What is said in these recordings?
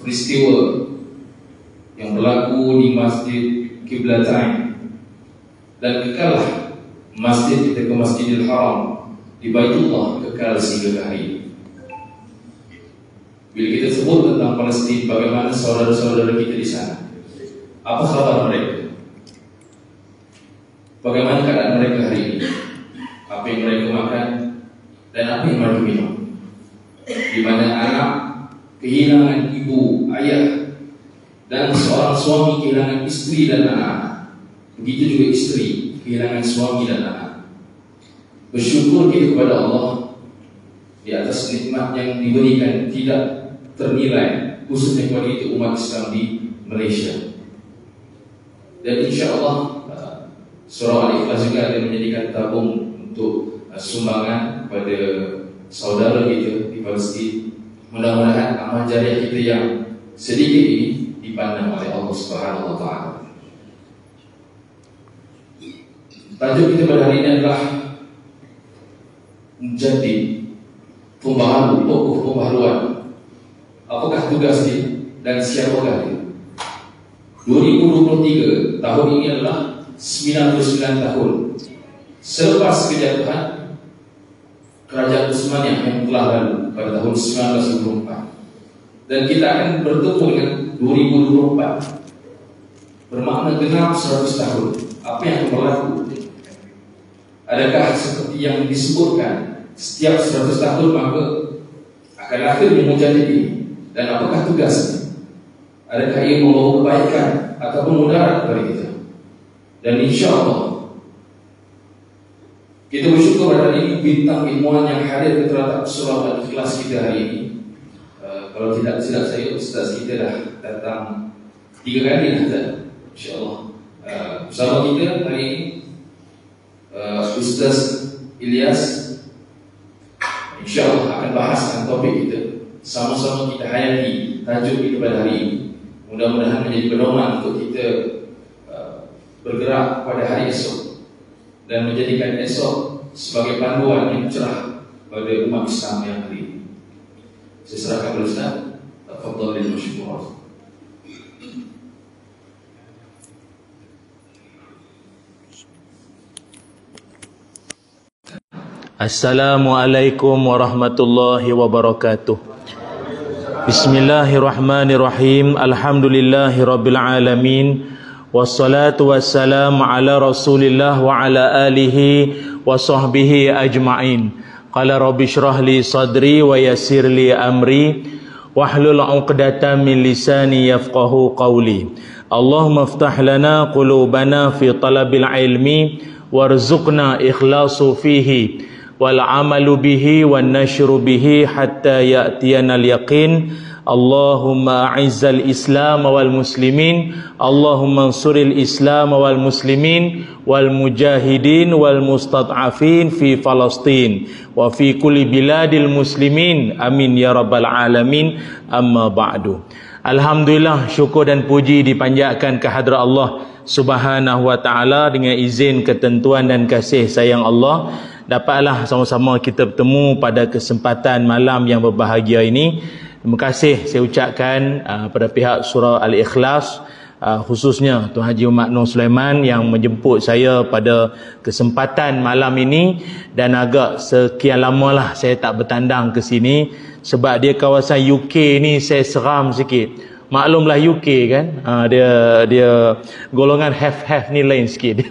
peristiwa yang berlaku di Masjid Qiblatain, dan kekallah masjid kita ke Masjidil Haram di Baitullah kekal sehingga hari ini. Bila kita sebut tentang Palestin, bagaimana saudara-saudara kita di sana, apa khabar mereka? Bagaimana keadaan mereka hari ini? Apa yang mereka makan dan apa yang mereka minum? Di mana anak kehilangan ibu, ayah, dan seorang suami kehilangan istri dan anak. Begitu juga istri kehilangan suami dan anak. Bersyukur kita kepada Allah di atas nikmat yang diberikan tidak ternilai, khususnya kepada itu umat Islam di Malaysia. Dan insya Allah surah Al-Ikhlas juga akan menjadikan tabung untuk sumbangan kepada saudara kita di Palestin. Mudah-mudahan amal jariah kita yang sedikit ini dipandang oleh Allah Subhanahu wa Ta'ala. Tajuk kita pada hari ini adalah menjadi pembaharu, tokoh pembaharuan. Apakah tugas dia dan siapakah dia? 2023 tahun ini adalah 99 tahun selepas kejatuhan Kerajaan Utsmaniyah yang telah lalu pada tahun 1924, dan kita akan bertemu dengan 2024, bermakna genap 100 tahun. Apa yang akan berlaku? Adakah seperti yang disebutkan setiap 100 tahun maka akan akhir menjadi ini? Dan apakah tugasnya? Adakah ia membawa kebaikan atau mudarat kepada kita? Dan insya Allah kita bersyukur pada hari ini bintang ilmuwan yang hadir ke terhadap surah Al-Ikhlas kita hari ini. Kalau tidak silap saya, ustaz kita dah datang 3 kali dah, insya Allah. Bersama kita hari ini Ustaz Ilyas, insya Allah akan bahaskan topik kita. Sama-sama kita hayati tajuk kita pada hari ini. Mudah-mudahan menjadi pedoman untuk kita bergerak pada hari esok dan menjadikan esok sebagai panduan yang cerah pada umat Islam yang hari ini. Saya serahkan kepada Ustaz. Tafadhal lil masykur. Assalamualaikum warahmatullahi wabarakatuh. Bismillahirrahmanirrahim. Alhamdulillahirabbil alamin. Wassalatu wassalamu ala Rasulillah wa ala alihi wa sahbihi ajma'in. Qala rabbi shrah li sadri wa yassir li amri wahlul 'uqdatam min lisani yafqahu qawli. Allahumma iftah lana qulubana fi talabil ilmi warzuqna ikhlasu fihi wal amalu bihi wan nashru bihi hatta ya'tiyana al yaqin. Allahumma a'izzal islam wal muslimin, Allahumma ansuril islam wal muslimin wal mujahidin wal mustad'afin fi Palestin wa fi kulli biladil muslimin, amin ya rabbal alamin. Amma ba'du. Alhamdulillah, syukur dan puji dipanjatkan ke hadrat Allah Subhanahu wa ta'ala. Dengan izin, ketentuan dan kasih sayang Allah, dapatlah sama-sama kita bertemu pada kesempatan malam yang berbahagia ini. Terima kasih saya ucapkan pada pihak surah Al-Ikhlas, khususnya Tuan Haji Muhammad Nur Sulaiman yang menjemput saya pada kesempatan malam ini. Dan agak sekian lamalah saya tak bertandang ke sini sebab dia kawasan UK ni saya seram sikit. Maklumlah UK kan, dia golongan have ni lain sikit.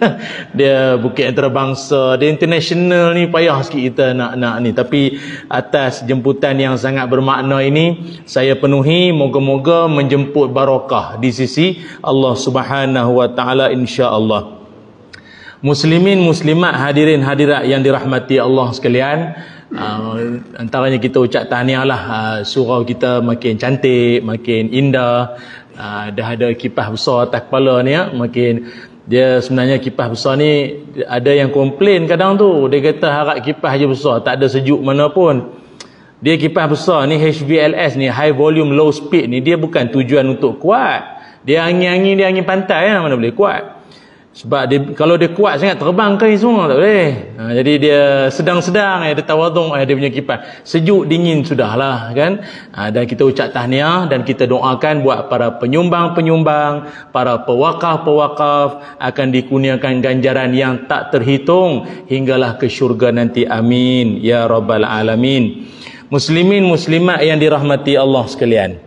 Dia bukit antarabangsa, dia international ni payah sikit kita nak ni. Tapi atas jemputan yang sangat bermakna ini, saya penuhi. Moga-moga menjemput barakah di sisi Allah Subhanahu wa taala insya-Allah. Muslimin muslimat, hadirin hadirat yang dirahmati Allah sekalian, antaranya kita ucap tahniah lah, surau kita makin cantik, makin indah. Dah ada kipas besar atas kepala ni ya. Makin dia sebenarnya kipas besar ni ada yang komplain kadang tu, dia kata harap kipas je besar, tak ada sejuk mana pun. Dia kipas besar ni HVLS ni, high volume low speed ni, dia bukan tujuan untuk kuat. Dia angin-angin, dia angin pantai lah, mana boleh kuat. Sebab kalau dia kuat sangat terbang ke semua tak boleh. Jadi dia sedang-sedang, ada tawaduk, dia punya kipas. Sejuk dingin sudahlah kan. Dan kita ucap tahniah dan kita doakan buat para penyumbang-penyumbang, para pewakaf-pewakaf akan dikurniakan ganjaran yang tak terhitung hinggalah ke syurga nanti. Amin ya rabbal alamin. Muslimin muslimat yang dirahmati Allah sekalian.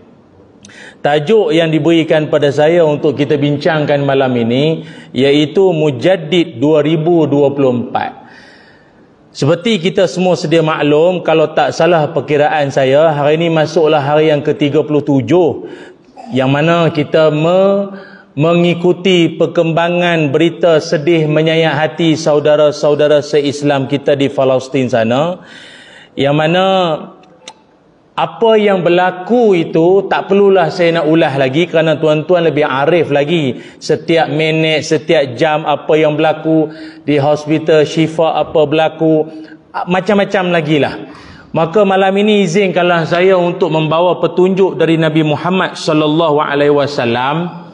Tajuk yang diberikan pada saya untuk kita bincangkan malam ini iaitu Mujaddid 2024. Seperti kita semua sedia maklum, kalau tak salah perkiraan saya, hari ini masuklah hari yang ke-37 yang mana kita mengikuti perkembangan berita sedih menyayat hati saudara-saudara se-Islam kita di Palestin sana, yang mana apa yang berlaku itu tak perlulah saya nak ulas lagi kerana tuan-tuan lebih arif lagi. Setiap minit, setiap jam apa yang berlaku di hospital Syifa, apa berlaku, macam-macam lagi lah. Maka malam ini izinkanlah saya untuk membawa petunjuk dari Nabi Muhammad sallallahu alaihi wasallam.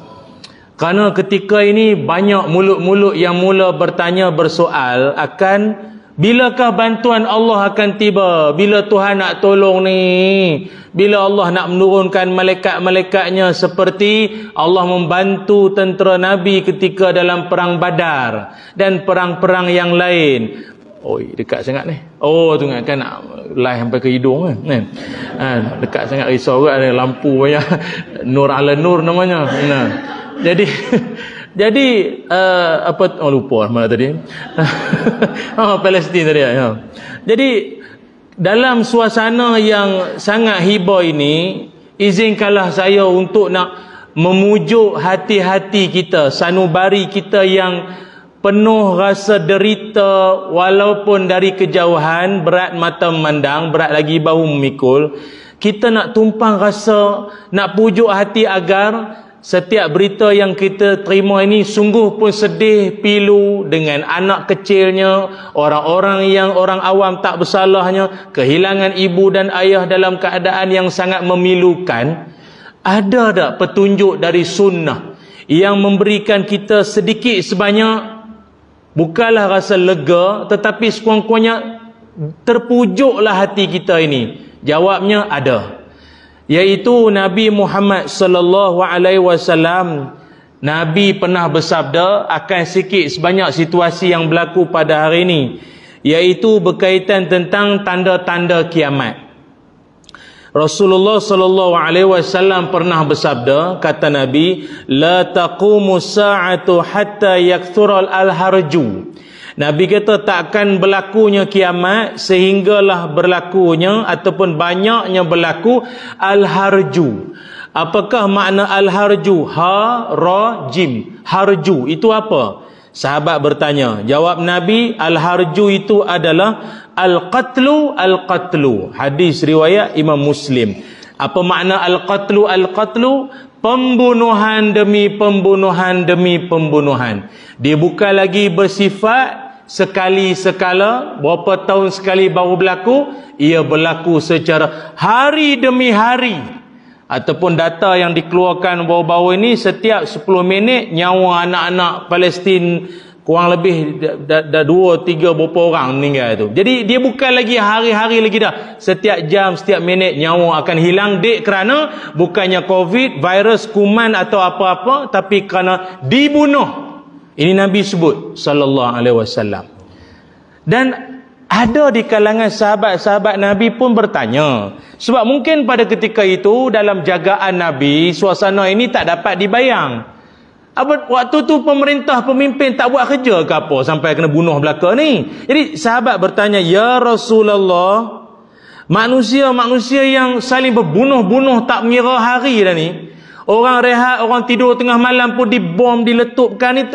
Kerana ketika ini banyak mulut-mulut yang mula bertanya, bersoal akan bilakah bantuan Allah akan tiba? Bila Tuhan nak tolong ni? Bila Allah nak menurunkan malaikat-malaikatnya seperti Allah membantu tentera Nabi ketika dalam perang Badar dan perang-perang yang lain. Oi, dekat sangat ni. Oh, tu kan nak live sampai ke hidung kan. Dekat sangat, risau juga ada lampu banyak. Nur ala nur namanya. Jadi lupa mana tadi. Palestin tadi ya. Jadi dalam suasana yang sangat hibah ini, izinkanlah saya untuk nak memujuk hati-hati kita, sanubari kita yang penuh rasa derita walaupun dari kejauhan, berat mata memandang, berat lagi bahu memikul. Kita nak tumpang rasa, nak pujuk hati agar setiap berita yang kita terima ini sungguh pun sedih, pilu dengan anak kecilnya, orang-orang yang orang awam tak bersalahnya, kehilangan ibu dan ayah dalam keadaan yang sangat memilukan. Ada tak petunjuk dari sunnah yang memberikan kita sedikit sebanyak, bukanlah rasa lega, tetapi sekurang-kurangnya terpujuklah hati kita ini? Jawabnya ada. Iaitu Nabi Muhammad sallallahu alaihi wasallam, Nabi pernah bersabda akan sikit sebanyak situasi yang berlaku pada hari ini, iaitu berkaitan tentang tanda-tanda kiamat. Rasulullah sallallahu alaihi wasallam pernah bersabda, kata Nabi, la taqumu sa'atu hatta yakthural al-harju. Nabi kata takkan berlakunya kiamat sehinggalah berlakunya ataupun banyaknya berlaku al-harju. Apakah makna al-harju? Ha-ra-jim. Harju itu apa? Sahabat bertanya. Jawab Nabi, al-harju itu adalah al-qatlu. Hadis riwayat Imam Muslim. Apa makna al-qatlu? Al-qatlu, pembunuhan demi pembunuhan demi pembunuhan. Dia bukan lagi bersifat sekali sekala, berapa tahun sekali baru berlaku. Ia berlaku secara hari demi hari. Ataupun data yang dikeluarkan baru-baru ini, setiap 10 minit nyawa anak-anak Palestin kurang lebih dah 2-3 berapa orang meninggal tu. Jadi dia bukan lagi hari-hari lagi dah. Setiap jam, setiap minit nyawa akan hilang. Kerana bukannya COVID, virus, kuman atau apa-apa, tapi kerana dibunuh. Ini Nabi sebut sallallahu alaihi wasallam. Dan ada di kalangan sahabat-sahabat Nabi pun bertanya. Sebab mungkin pada ketika itu dalam jagaan Nabi, suasana ini tak dapat dibayang. Waktu tu pemerintah, pemimpin tak buat kerja ke apa sampai kena bunuh belaka ni. Jadi sahabat bertanya, ya Rasulullah, manusia-manusia yang saling berbunuh-bunuh tak mengira hari dah ni. Orang rehat, orang tidur tengah malam pun dibom, diletupkan ni.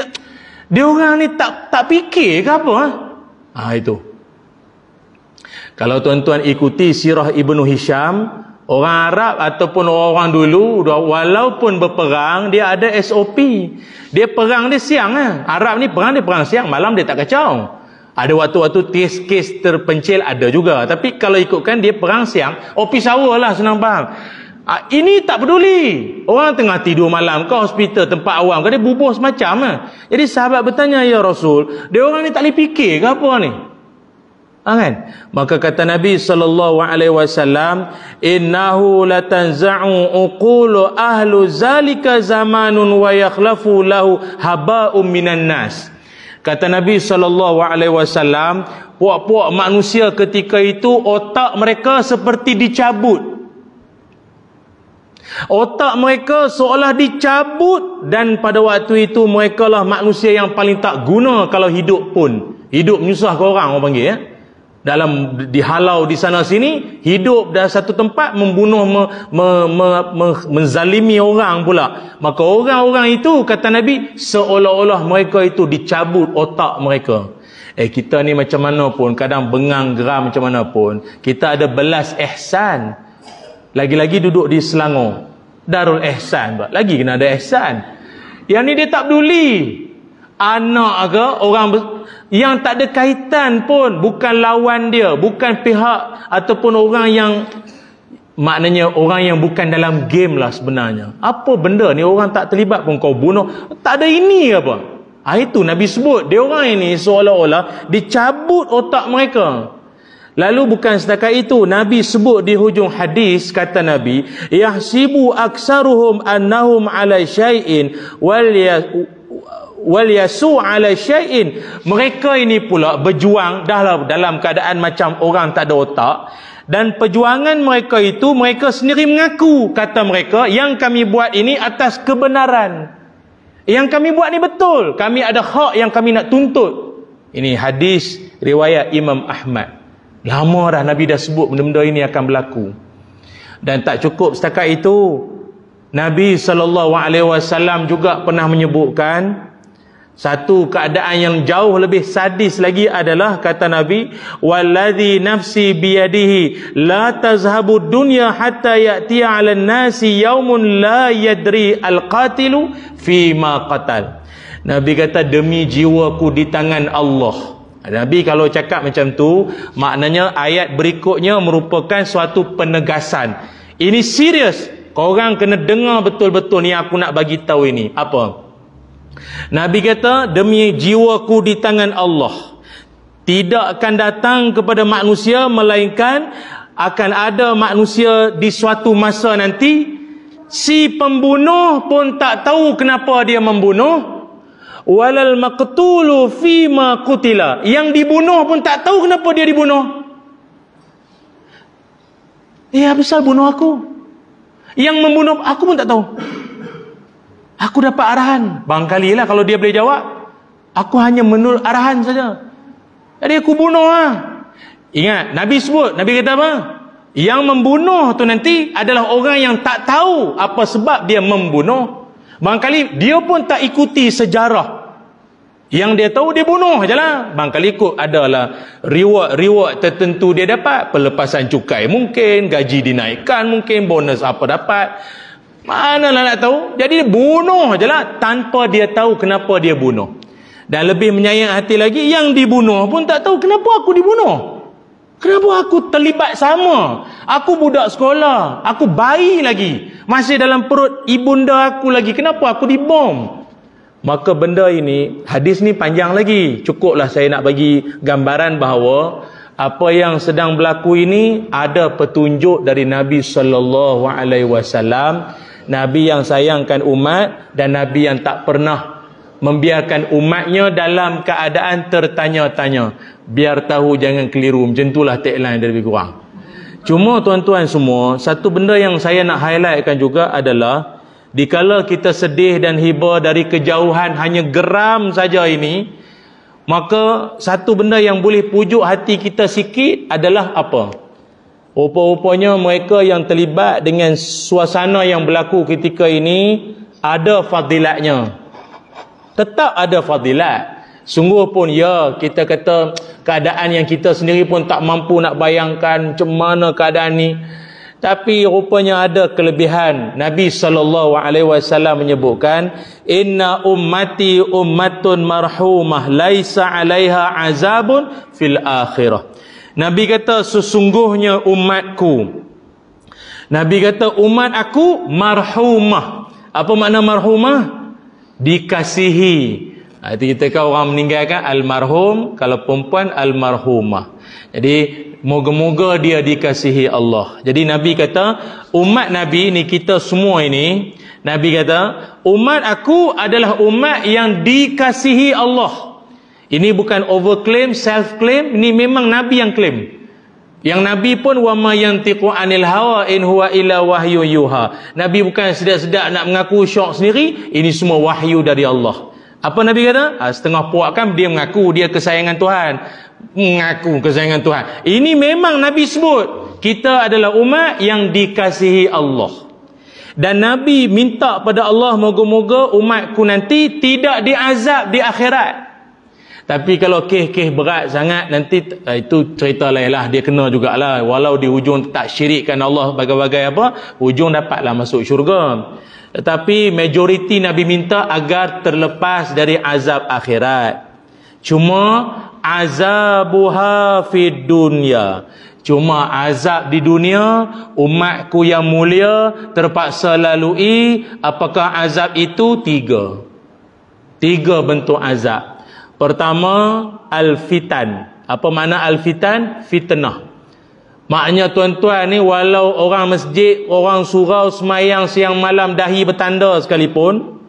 Dia orang ni tak fikir ke apa? Itu. Kalau tuan-tuan ikuti sirah Ibnu Hisham, orang Arab ataupun orang dulu, walaupun berperang, dia ada SOP. Dia perang dia siang. Arab ni perang, dia perang siang, malam dia tak kacau. Ada waktu-waktu kes terpencil ada juga. Tapi kalau ikutkan dia perang siang, OP sawa lah, senang faham. Ini tak peduli. Orang tengah tidur malam ke hospital, tempat awam ke, dia bubuh semacam lah. Jadi sahabat bertanya, ya Rasul, dia orang ni tak boleh fikir ke apa ni? Kan? Maka kata Nabi SAW, innahu latanza'u uqulu ahlu zalika zamanun wa yakhlafu lahu haba'um minan nas. Kata Nabi SAW, puak-puak manusia ketika itu otak mereka seperti dicabut. Otak mereka seolah dicabut, dan pada waktu itu mereka lah manusia yang paling tak guna kalau hidup pun. Hidup menyusah ke orang panggil ya. Dalam dihalau di sana sini, hidup dalam satu tempat, membunuh, menzalimi orang pula. Maka orang-orang itu, kata Nabi, seolah-olah mereka itu dicabut otak mereka. Kita ni macam mana pun, kadang bengang geram macam mana pun, kita ada belas ihsan. Lagi-lagi duduk di Selangor, Darul Ihsan, lagi kena ada ihsan. Yang ni dia tak peduli anak ke orang yang tak ada kaitan pun, bukan lawan dia, bukan pihak ataupun orang yang, maknanya orang yang bukan dalam game lah sebenarnya. Apa benda ni, orang tak terlibat pun kau bunuh, tak ada ini apa. Itu Nabi sebut, dia orang ini seolah-olah dicabut otak mereka. Lalu bukan setakat itu, Nabi sebut di hujung hadis, kata Nabi, yahsibu aksaruhum annahum ala syai'in wal yasu ala syai'in. Mereka ini pula berjuang dalam keadaan macam orang tak ada otak, dan perjuangan mereka itu, mereka sendiri mengaku, kata mereka, yang kami buat ini atas kebenaran, yang kami buat ni betul, kami ada hak yang kami nak tuntut. Ini hadis riwayat Imam Ahmad. Lama dah Nabi dah sebut benda-benda ini akan berlaku. Dan tak cukup setakat itu, Nabi SAW juga pernah menyebutkan satu keadaan yang jauh lebih sadis lagi adalah, kata Nabi, wallazi nafsi biyadihi la tazhabu dunya hatta ya'tiya 'alan nasi yaumun la yadri al-qatilu fima qatal. Nabi kata, demi jiwaku di tangan Allah. Nabi kalau cakap macam tu, maknanya ayat berikutnya merupakan suatu penegasan. Ini serius. Korang kena dengar betul-betul ni aku nak bagi tahu ini. Apa? Nabi kata, demi jiwaku di tangan Allah, tidak akan datang kepada manusia melainkan akan ada manusia di suatu masa nanti, si pembunuh pun tak tahu kenapa dia membunuh, walal maqtulu fima qutila, yang dibunuh pun tak tahu kenapa dia dibunuh. Dia besar bunuh aku, yang membunuh aku pun tak tahu. Aku dapat arahan. Barangkali lah kalau dia boleh jawab, aku hanya menurut arahan saja, jadi aku bunuh lah. Ingat Nabi sebut, Nabi kata apa? Yang membunuh tu nanti adalah orang yang tak tahu apa sebab dia membunuh. Barangkali dia pun tak ikuti sejarah, yang dia tahu dia bunuh je lah. Barangkali ikut adalah reward tertentu dia dapat, pelepasan cukai mungkin, gaji dinaikkan mungkin, bonus apa dapat, manalah nak tahu. Jadi dia bunuh je lah tanpa dia tahu kenapa dia bunuh. Dan lebih menyayang hati lagi, yang dibunuh pun tak tahu kenapa aku dibunuh, kenapa aku terlibat sama. Aku budak sekolah, aku bayi lagi, masih dalam perut ibunda aku lagi, kenapa aku dibom? Maka benda ini, hadis ni panjang lagi. Cukuplah saya nak bagi gambaran bahawa apa yang sedang berlaku ini ada petunjuk dari Nabi SAW. Nabi yang sayangkan umat, dan Nabi yang tak pernah membiarkan umatnya dalam keadaan tertanya-tanya. Biar tahu jangan keliru. Macam itulah tagline dari lebih kurang. Cuma tuan-tuan semua, satu benda yang saya nak highlightkan juga adalah, dikala kita sedih dan hibah dari kejauhan, hanya geram saja ini, maka satu benda yang boleh pujuk hati kita sikit adalah apa? Rupa-rupanya mereka yang terlibat dengan suasana yang berlaku ketika ini ada fadilatnya. Tetap ada fadilat. Sungguh pun ya, kita kata keadaan yang kita sendiri pun tak mampu nak bayangkan macam mana keadaan ni. Tapi rupanya ada kelebihan. Nabi SAW menyebutkan, inna ummati ummatun marhumah laisa 'alaiha azabun fil akhirah. Nabi kata, sesungguhnya umatku Nabi kata umat aku marhumah. Apa makna marhumah? Dikasihi. Itu kita kan orang meninggal kan almarhum, kalau perempuan almarhumah. Jadi moga-moga dia dikasihi Allah. Jadi Nabi kata umat Nabi ni, kita semua ini, Nabi kata umat aku adalah umat yang dikasihi Allah. Ini bukan overclaim, self claim, ini memang Nabi yang claim. Yang Nabi pun wa ma yantiqu anil hawa in huwa illa wahyu yuha. Nabi bukan sedak-sedak nak mengaku syok sendiri, ini semua wahyu dari Allah. Apa Nabi kata? Setengah puak kan dia mengaku dia kesayangan Tuhan. Mengaku kesayangan Tuhan. Ini memang Nabi sebut. Kita adalah umat yang dikasihi Allah. Dan Nabi minta pada Allah, moga-moga umatku nanti tidak diazab di akhirat. Tapi kalau kes-kes berat sangat, nanti itu cerita lain lah. Dia kena jugalah. Walau di hujung tak syirikkan Allah bagai-bagai apa, hujung dapatlah masuk syurga. Tetapi majoriti Nabi minta agar terlepas dari azab akhirat. Cuma azabuha fid dunya. Cuma azab di dunia, umatku yang mulia terpaksa lalui. Apakah azab itu? 3 bentuk azab. Pertama, al-fitan. Apa makna al-fitan? Fitnah. Maknanya tuan-tuan ni, walau orang masjid, orang surau semayang siang malam dahi bertanda sekalipun,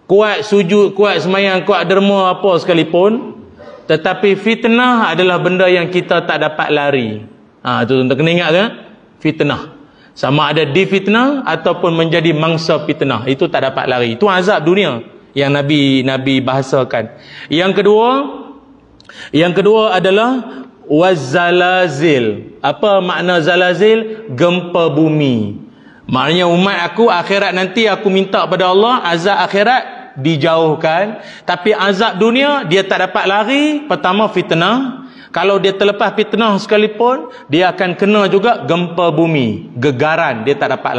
kuat sujud, kuat semayang, kuat derma apa sekalipun, tetapi fitnah adalah benda yang kita tak dapat lari. Tu tuan-tuan kena ingat kan? Fitnah. Sama ada difitnah ataupun menjadi mangsa fitnah, itu tak dapat lari. Itu azab dunia yang Nabi bahasakan. Yang kedua adalah wazalazil. Apa makna zalazil? Gempa bumi. Maknanya umat aku akhirat nanti aku minta pada Allah azab akhirat dijauhkan, tapi azab dunia dia tak dapat lari. Pertama fitnah. Kalau dia terlepas fitnah sekalipun, dia akan kena juga gempa bumi, gegaran, dia tak dapat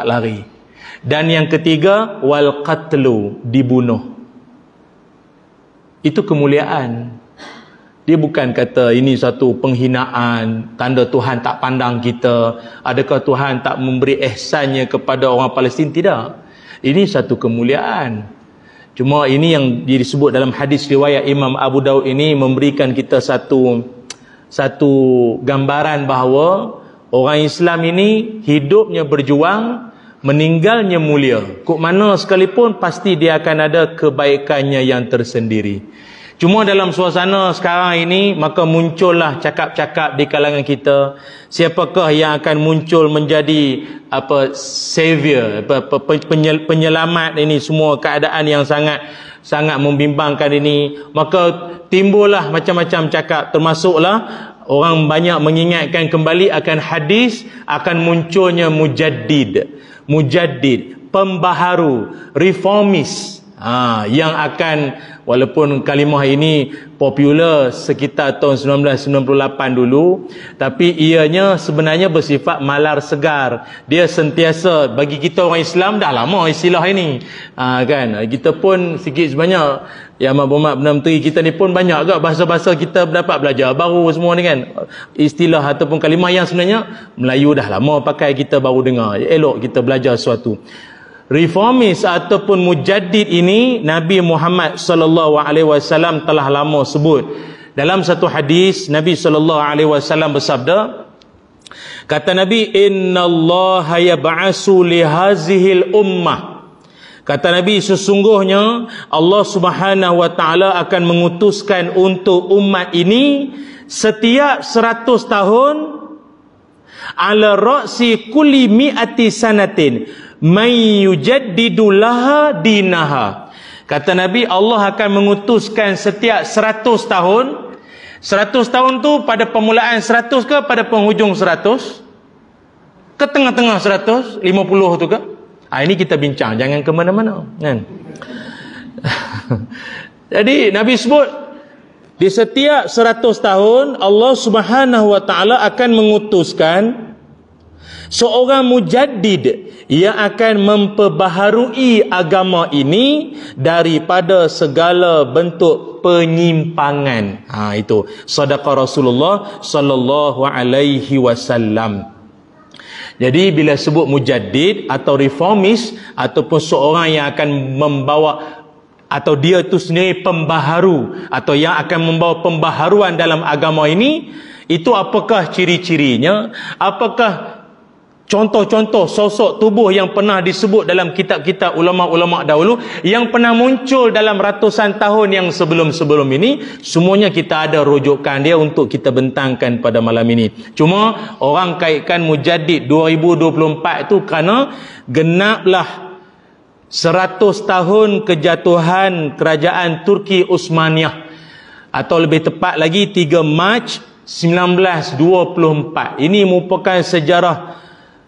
lari. Dan yang ketiga, wal qatlu, dibunuh. Itu kemuliaan. Dia bukan kata ini satu penghinaan, tanda Tuhan tak pandang kita, adakah Tuhan tak memberi ihsannya kepada orang Palestin? Tidak. Ini satu kemuliaan. Cuma ini yang disebut dalam hadis riwayat Imam Abu Daud ini memberikan kita satu gambaran bahawa orang Islam ini hidupnya berjuang, meninggalnya mulia. Kok mana sekalipun pasti dia akan ada kebaikannya yang tersendiri. Cuma dalam suasana sekarang ini, maka muncullah cakap-cakap di kalangan kita, siapakah yang akan muncul menjadi savior, penyelamat ini semua keadaan yang sangat membimbangkan ini. Maka timbullah macam-macam cakap, termasuklah orang banyak mengingatkan kembali akan hadis, akan munculnya mujaddid, pembaharu, reformis, yang akan, walaupun kalimah ini popular sekitar tahun 1998 dulu, tapi ianya sebenarnya bersifat malar segar. Dia sentiasa, bagi kita orang Islam dah lama istilah ini, kan, kita pun sikit sebanyak Yang Mahmud Perdana Menteri kita ni pun banyak agak bahasa-bahasa kita dapat belajar baru semua ni kan, istilah ataupun kalimah yang sebenarnya Melayu dah lama pakai, kita baru dengar. Elok kita belajar sesuatu. Reformis ataupun mujaddid ini Nabi Muhammad sallallahu alaihi wasallam telah lama sebut. Dalam satu hadis Nabi sallallahu alaihi wasallam bersabda, kata Nabi, innallaha yab'asu li hazihil ummah. Kata Nabi, sesungguhnya Allah Subhanahu wa taala akan mengutuskan untuk umat ini setiap 100 tahun, ala ra'si kulli mi'ati sanatin may yujaddidu laha dinaha. Kata Nabi, Allah akan mengutuskan setiap 100 tahun. 100 tahun tu pada permulaan 100 ke pada penghujung 100? Ke tengah-tengah 100? 50 tu ke? Ini kita bincang, jangan ke mana-mana kan? Jadi Nabi sebut di setiap 100 tahun Allah Subhanahu wa taala akan mengutuskan seorang mujaddid yang akan memperbaharui agama ini daripada segala bentuk penyimpangan. Itu sadaqa Rasulullah sallallahu alaihi wasallam. Jadi bila sebut mujaddid atau reformis ataupun seorang yang akan membawa atau dia itu sendiri pembaharu atau yang akan membawa pembaharuan dalam agama ini, itu apakah ciri-cirinya? Apakah contoh-contoh sosok tubuh yang pernah disebut dalam kitab-kitab ulama-ulama dahulu yang pernah muncul dalam ratusan tahun yang sebelum-sebelum ini? Semuanya kita ada rujukan dia untuk kita bentangkan pada malam ini. Cuma orang kaitkan mujaddid 2024 itu kerana genaplah 100 tahun kejatuhan kerajaan Turki Uthmaniyah, atau lebih tepat lagi 3 Mac 1924. Ini merupakan sejarah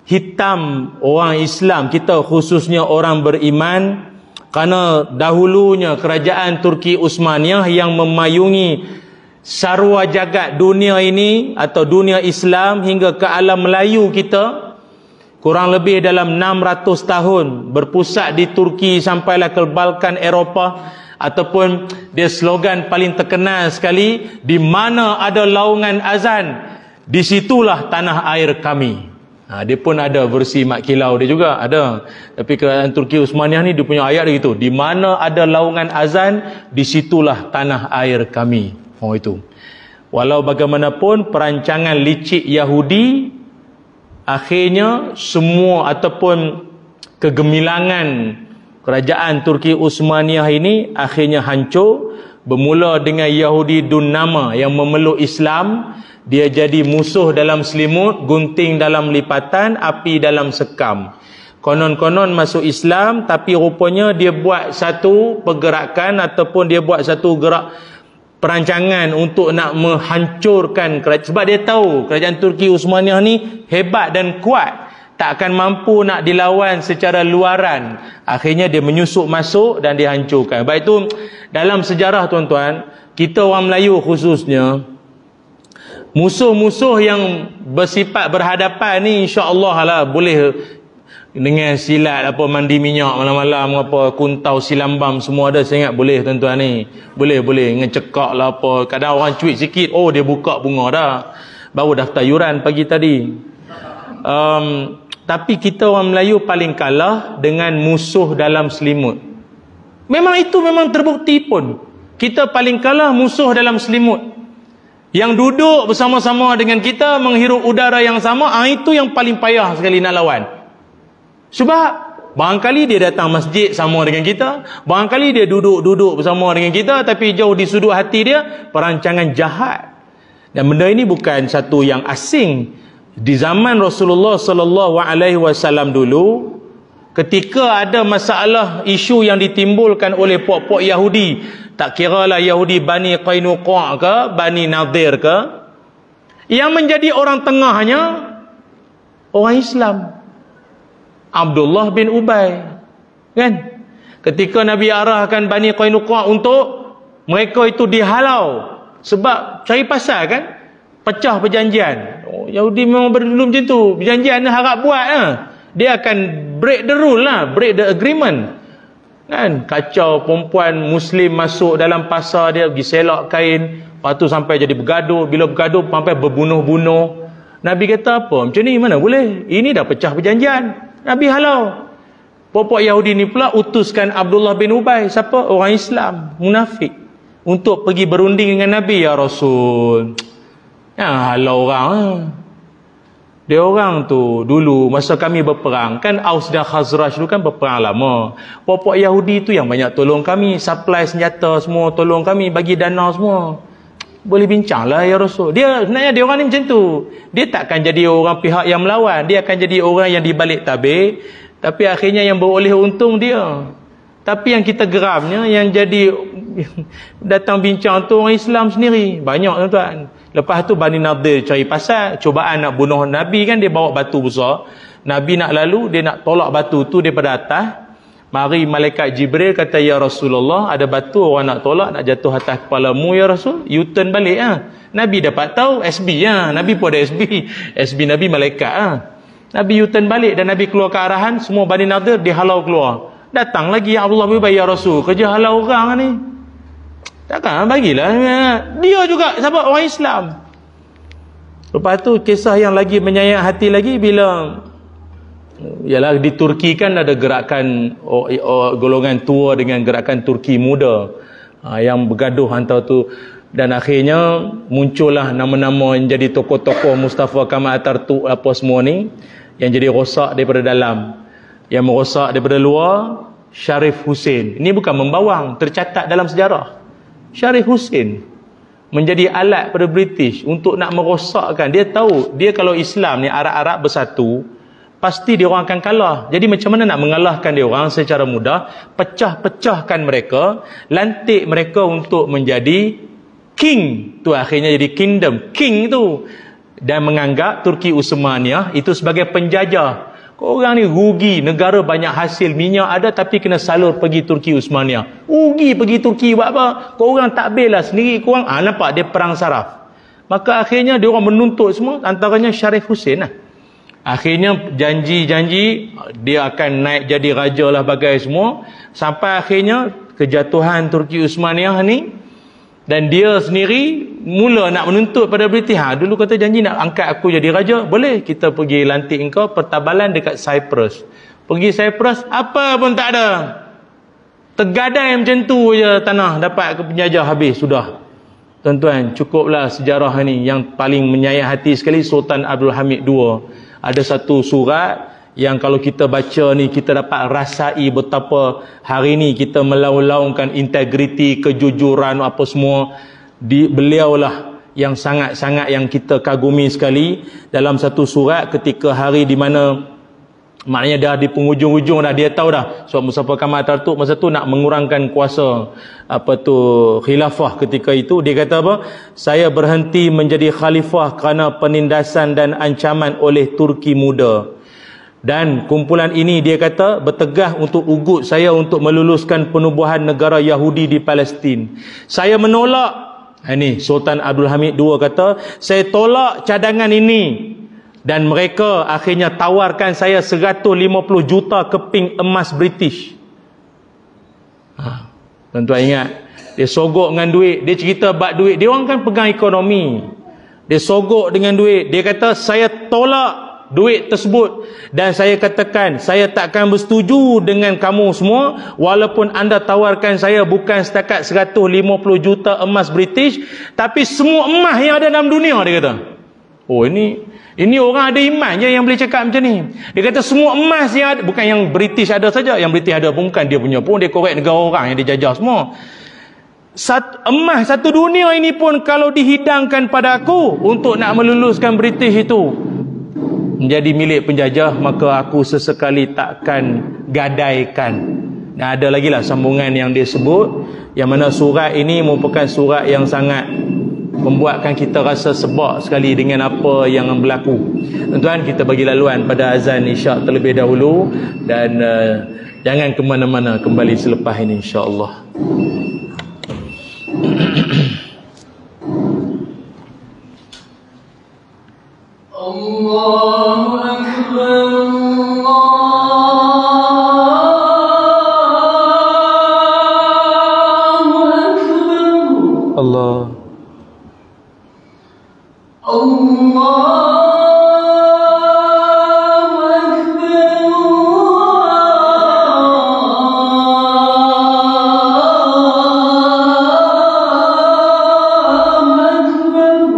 hitam orang Islam kita, khususnya orang beriman, kerana dahulunya kerajaan Turki Uthmaniyah yang memayungi sarwa jagat dunia ini atau dunia Islam hingga ke alam Melayu kita, kurang lebih dalam 600 tahun berpusat di Turki sampailah ke Balkan Eropah, ataupun dia slogan paling terkenal sekali, di mana ada laungan azan, di situlah tanah air kami. Dia pun ada versi Mak Kilau dia juga ada. Tapi kerajaan Turki Uthmaniyah ni dia punya ayat dia gitu, di mana ada laungan azan, di situlah tanah air kami. Itu. Walau bagaimanapun perancangan licik Yahudi, akhirnya semua ataupun kegemilangan kerajaan Turki Uthmaniyah ini akhirnya hancur. Bermula dengan Yahudi Dunnama yang memeluk Islam, dia jadi musuh dalam selimut, gunting dalam lipatan, api dalam sekam. Konon-konon masuk Islam, tapi rupanya dia buat satu pergerakan ataupun dia buat satu gerak perancangan untuk nak menghancurkan kerajaan. Sebab dia tahu kerajaan Turki Uthmaniyah ni hebat dan kuat, tak akan mampu nak dilawan secara luaran. Akhirnya dia menyusup masuk dan dihancurkan. Sebab itu dalam sejarah tuan-tuan, kita orang Melayu khususnya, musuh-musuh yang bersifat berhadapan ni insya-Allah lah boleh dengan silat apa mandi minyak malam-malam apa kuntau silambam semua ada, saya ingat boleh tuan-tuan ni. Boleh dengan cekak lah apa. Kadang orang cuit sikit, oh dia buka bunga dah. Baru daftar yuran pagi tadi. Tapi kita orang Melayu paling kalah dengan musuh dalam selimut. Memang itu memang terbukti pun. Kita paling kalah musuh dalam selimut. Yang duduk bersama-sama dengan kita, menghirup udara yang sama, itu yang paling payah sekali nak lawan. Sebab barangkali dia datang masjid sama dengan kita, barangkali dia duduk bersama dengan kita, tapi jauh di sudut hati dia perancangan jahat. Dan benda ini bukan satu yang asing. Di zaman Rasulullah sallallahu alaihi wasallam dulu, ketika ada masalah isu yang ditimbulkan oleh puak-puak Yahudi, tak kiralah Yahudi Bani Qainuqa' ke Bani Nadir ke, yang menjadi orang tengahnya orang Islam, Abdullah bin Ubay, kan? Ketika Nabi arahkan Bani Qainuqa' untuk mereka itu dihalau sebab cari pasal, kan? Pecah perjanjian. Yahudi memang berdulu macam tu, perjanjian harap buat lah. Dia akan break the rule lah, break the agreement, kan? Kacau, perempuan Muslim masuk dalam pasar, dia pergi selak kain, lepas tu sampai jadi bergaduh. Bila bergaduh sampai berbunuh-bunuh. Nabi kata apa? Macam ni mana boleh? Ini dah pecah perjanjian. Nabi halau. Puak-puak Yahudi ni pula utuskan Abdullah bin Ubay, siapa? Orang Islam, munafik, untuk pergi berunding dengan Nabi. Ya Rasul, halau orang. Dia orang tu dulu masa kami berperang, kan Aus dan Khazraj dulu kan berperang lama. Puak-puak Yahudi tu yang banyak tolong kami, supply senjata semua, tolong kami, bagi dana semua. Boleh bincang lah ya Rasul. Dia sebenarnya dia orang ni macam tu. Dia takkan jadi orang pihak yang melawan, dia akan jadi orang yang dibalik tabir, tapi akhirnya yang beroleh untung dia. Tapi yang kita geramnya, yang jadi datang bincang tu orang Islam sendiri. Banyak tuan-tuan. Lepas tu Bani Nadir cari pasal, cubaan nak bunuh Nabi, kan? Dia bawa batu besar. Nabi nak lalu, dia nak tolak batu tu daripada atas. Mari malaikat Jibril kata, ya Rasulullah, ada batu orang nak tolak, nak jatuh atas kepalamu ya Rasul. U-turn balik lah. Nabi dapat tahu SB lah. Nabi pun ada SB. SB Nabi malaikat lah. Nabi U-turn balik dan Nabi keluar ke arahan, semua Bani Nadir dihalau keluar. Datang lagi Abdullah bin Ubay, ya Rasul, kerja halau orang ni. Takkan bagilah. Dia juga sahabat orang Islam. Lepas tu kisah yang lagi menyayat hati lagi bila ialah di Turki kan ada gerakan golongan tua dengan gerakan Turki muda yang bergaduh antara tu, dan akhirnya muncullah nama-nama yang jadi tokoh-tokoh Mustafa Kamal Atatürk apa semua ni yang jadi rosak daripada dalam. Yang merosak daripada luar Syarif Hussein. Ini bukan membawang, tercatat dalam sejarah. Syarif Hussein menjadi alat pada British untuk nak merosakkan. Dia tahu, dia kalau Islam ni Arab-Arab bersatu, pasti dia orang akan kalah. Jadi macam mana nak mengalahkan dia orang secara mudah? Pecah-pecahkan mereka, lantik mereka untuk menjadi king. Tu akhirnya jadi kingdom. King tu. Dan menganggap Turki Utsmaniyah itu sebagai penjajah. Korang ni rugi, negara banyak hasil minyak ada tapi kena salur pergi Turki Utsmaniyah. Rugi pergi Turki buat apa? Korang tak bela sendiri korang. Nampak dia perang saraf. Maka akhirnya dia orang menuntut semua, antaranya Syarif Hussein lah. Akhirnya janji-janji dia akan naik jadi raja lah bagai semua, sampai akhirnya kejatuhan Turki Utsmaniyah ni, dan dia sendiri mula nak menuntut pada British. Dulu kata janji nak angkat aku jadi raja, boleh kita pergi lantik engkau pertabalan dekat Cyprus. Pergi Cyprus apa pun tak ada, tergadai macam tu je tanah, dapat ke penjajah habis sudah. Tuan-tuan, cukuplah sejarah ni. Yang paling menyayat hati sekali Sultan Abdul Hamid II. Ada satu surat yang kalau kita baca ni, kita dapat rasai betapa hari ni kita melaung-laungkan integriti, kejujuran apa semua. Beliaulah yang sangat-sangat yang kita kagumi sekali. Dalam satu surat ketika hari di mana maknanya dah di penghujung-hujung dah, dia tahu dah sebab Mustafa Kamal Atatürk masa tu nak mengurangkan kuasa khilafah ketika itu. Dia kata apa? Saya berhenti menjadi khalifah kerana penindasan dan ancaman oleh Turki muda. Dan kumpulan ini, dia kata, bertegah untuk ugut saya untuk meluluskan penubuhan negara Yahudi di Palestin. Saya menolak. Ini Sultan Abdul Hamid II kata, saya tolak cadangan ini. Dan mereka akhirnya tawarkan saya 150 juta keping emas British. Tuan-tuan ingat, dia sogok dengan duit. Dia cerita bab duit. Dia orang kan pegang ekonomi. Dia sogok dengan duit. Dia kata, saya tolak duit tersebut, dan saya katakan saya takkan bersetuju dengan kamu semua walaupun anda tawarkan saya bukan setakat 150 juta emas British, tapi semua emas yang ada dalam dunia. Dia kata, oh ini orang ada iman je yang boleh cakap macam ni. Dia kata semua emas yang ada, bukan yang British ada saja, yang British ada pun bukan dia punya pun, dia korek negara orang yang dia jajah semua. Emas satu dunia ini pun kalau dihidangkan pada aku untuk nak meluluskan British itu menjadi milik penjajah, maka aku sesekali takkan gadaikan. Dan ada lagi lah sambungan yang dia sebut, yang mana surat ini merupakan surat yang sangat membuatkan kita rasa sebab sekali dengan apa yang berlaku. Tuan-tuan, kita bagi laluan pada azan isyak terlebih dahulu, dan jangan ke mana-mana, kembali selepas ini insya-Allah. Allahu Akbar, Allahu Akbar, Allah.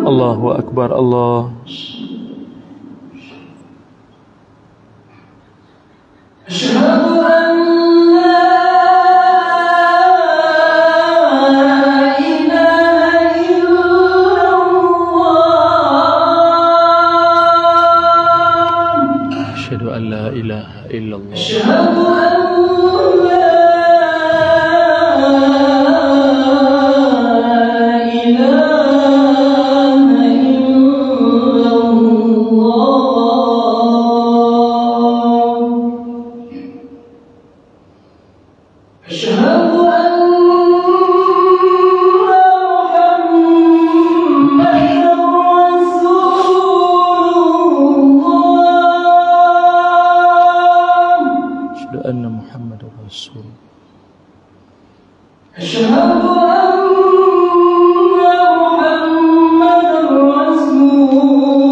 Allahu Akbar, Allah. Asyhadu an la ilaha illallah. Asyhadu an la ilaha illallah. Asyhadu an أشهد أن محمد رسول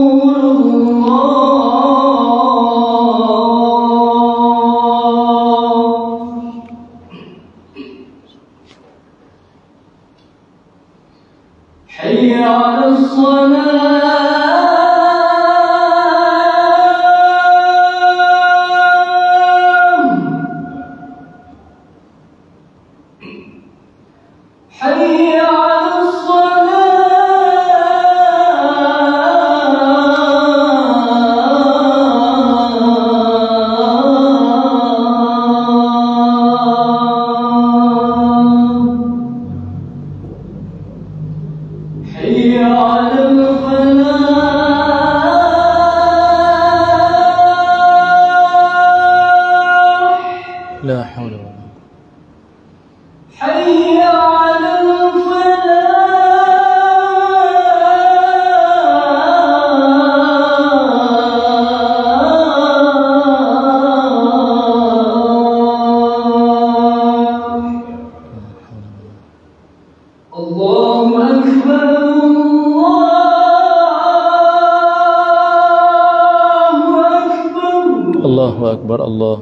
Allahu Akbar. Allah.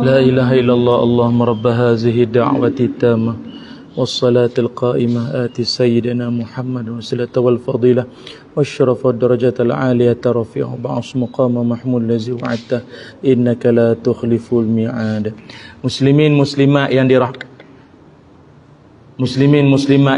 La ilaha illallah. Allahumma rabb hazihi da'wati tammah wassalatil qa'imah ati sayyidina Muhammad wassalatu wal fadilah والشرف والدرجات العالية رفيع بعص مقام محمود الذي وعدته إنك لا تخلف الميعاد. Muslimin muslimat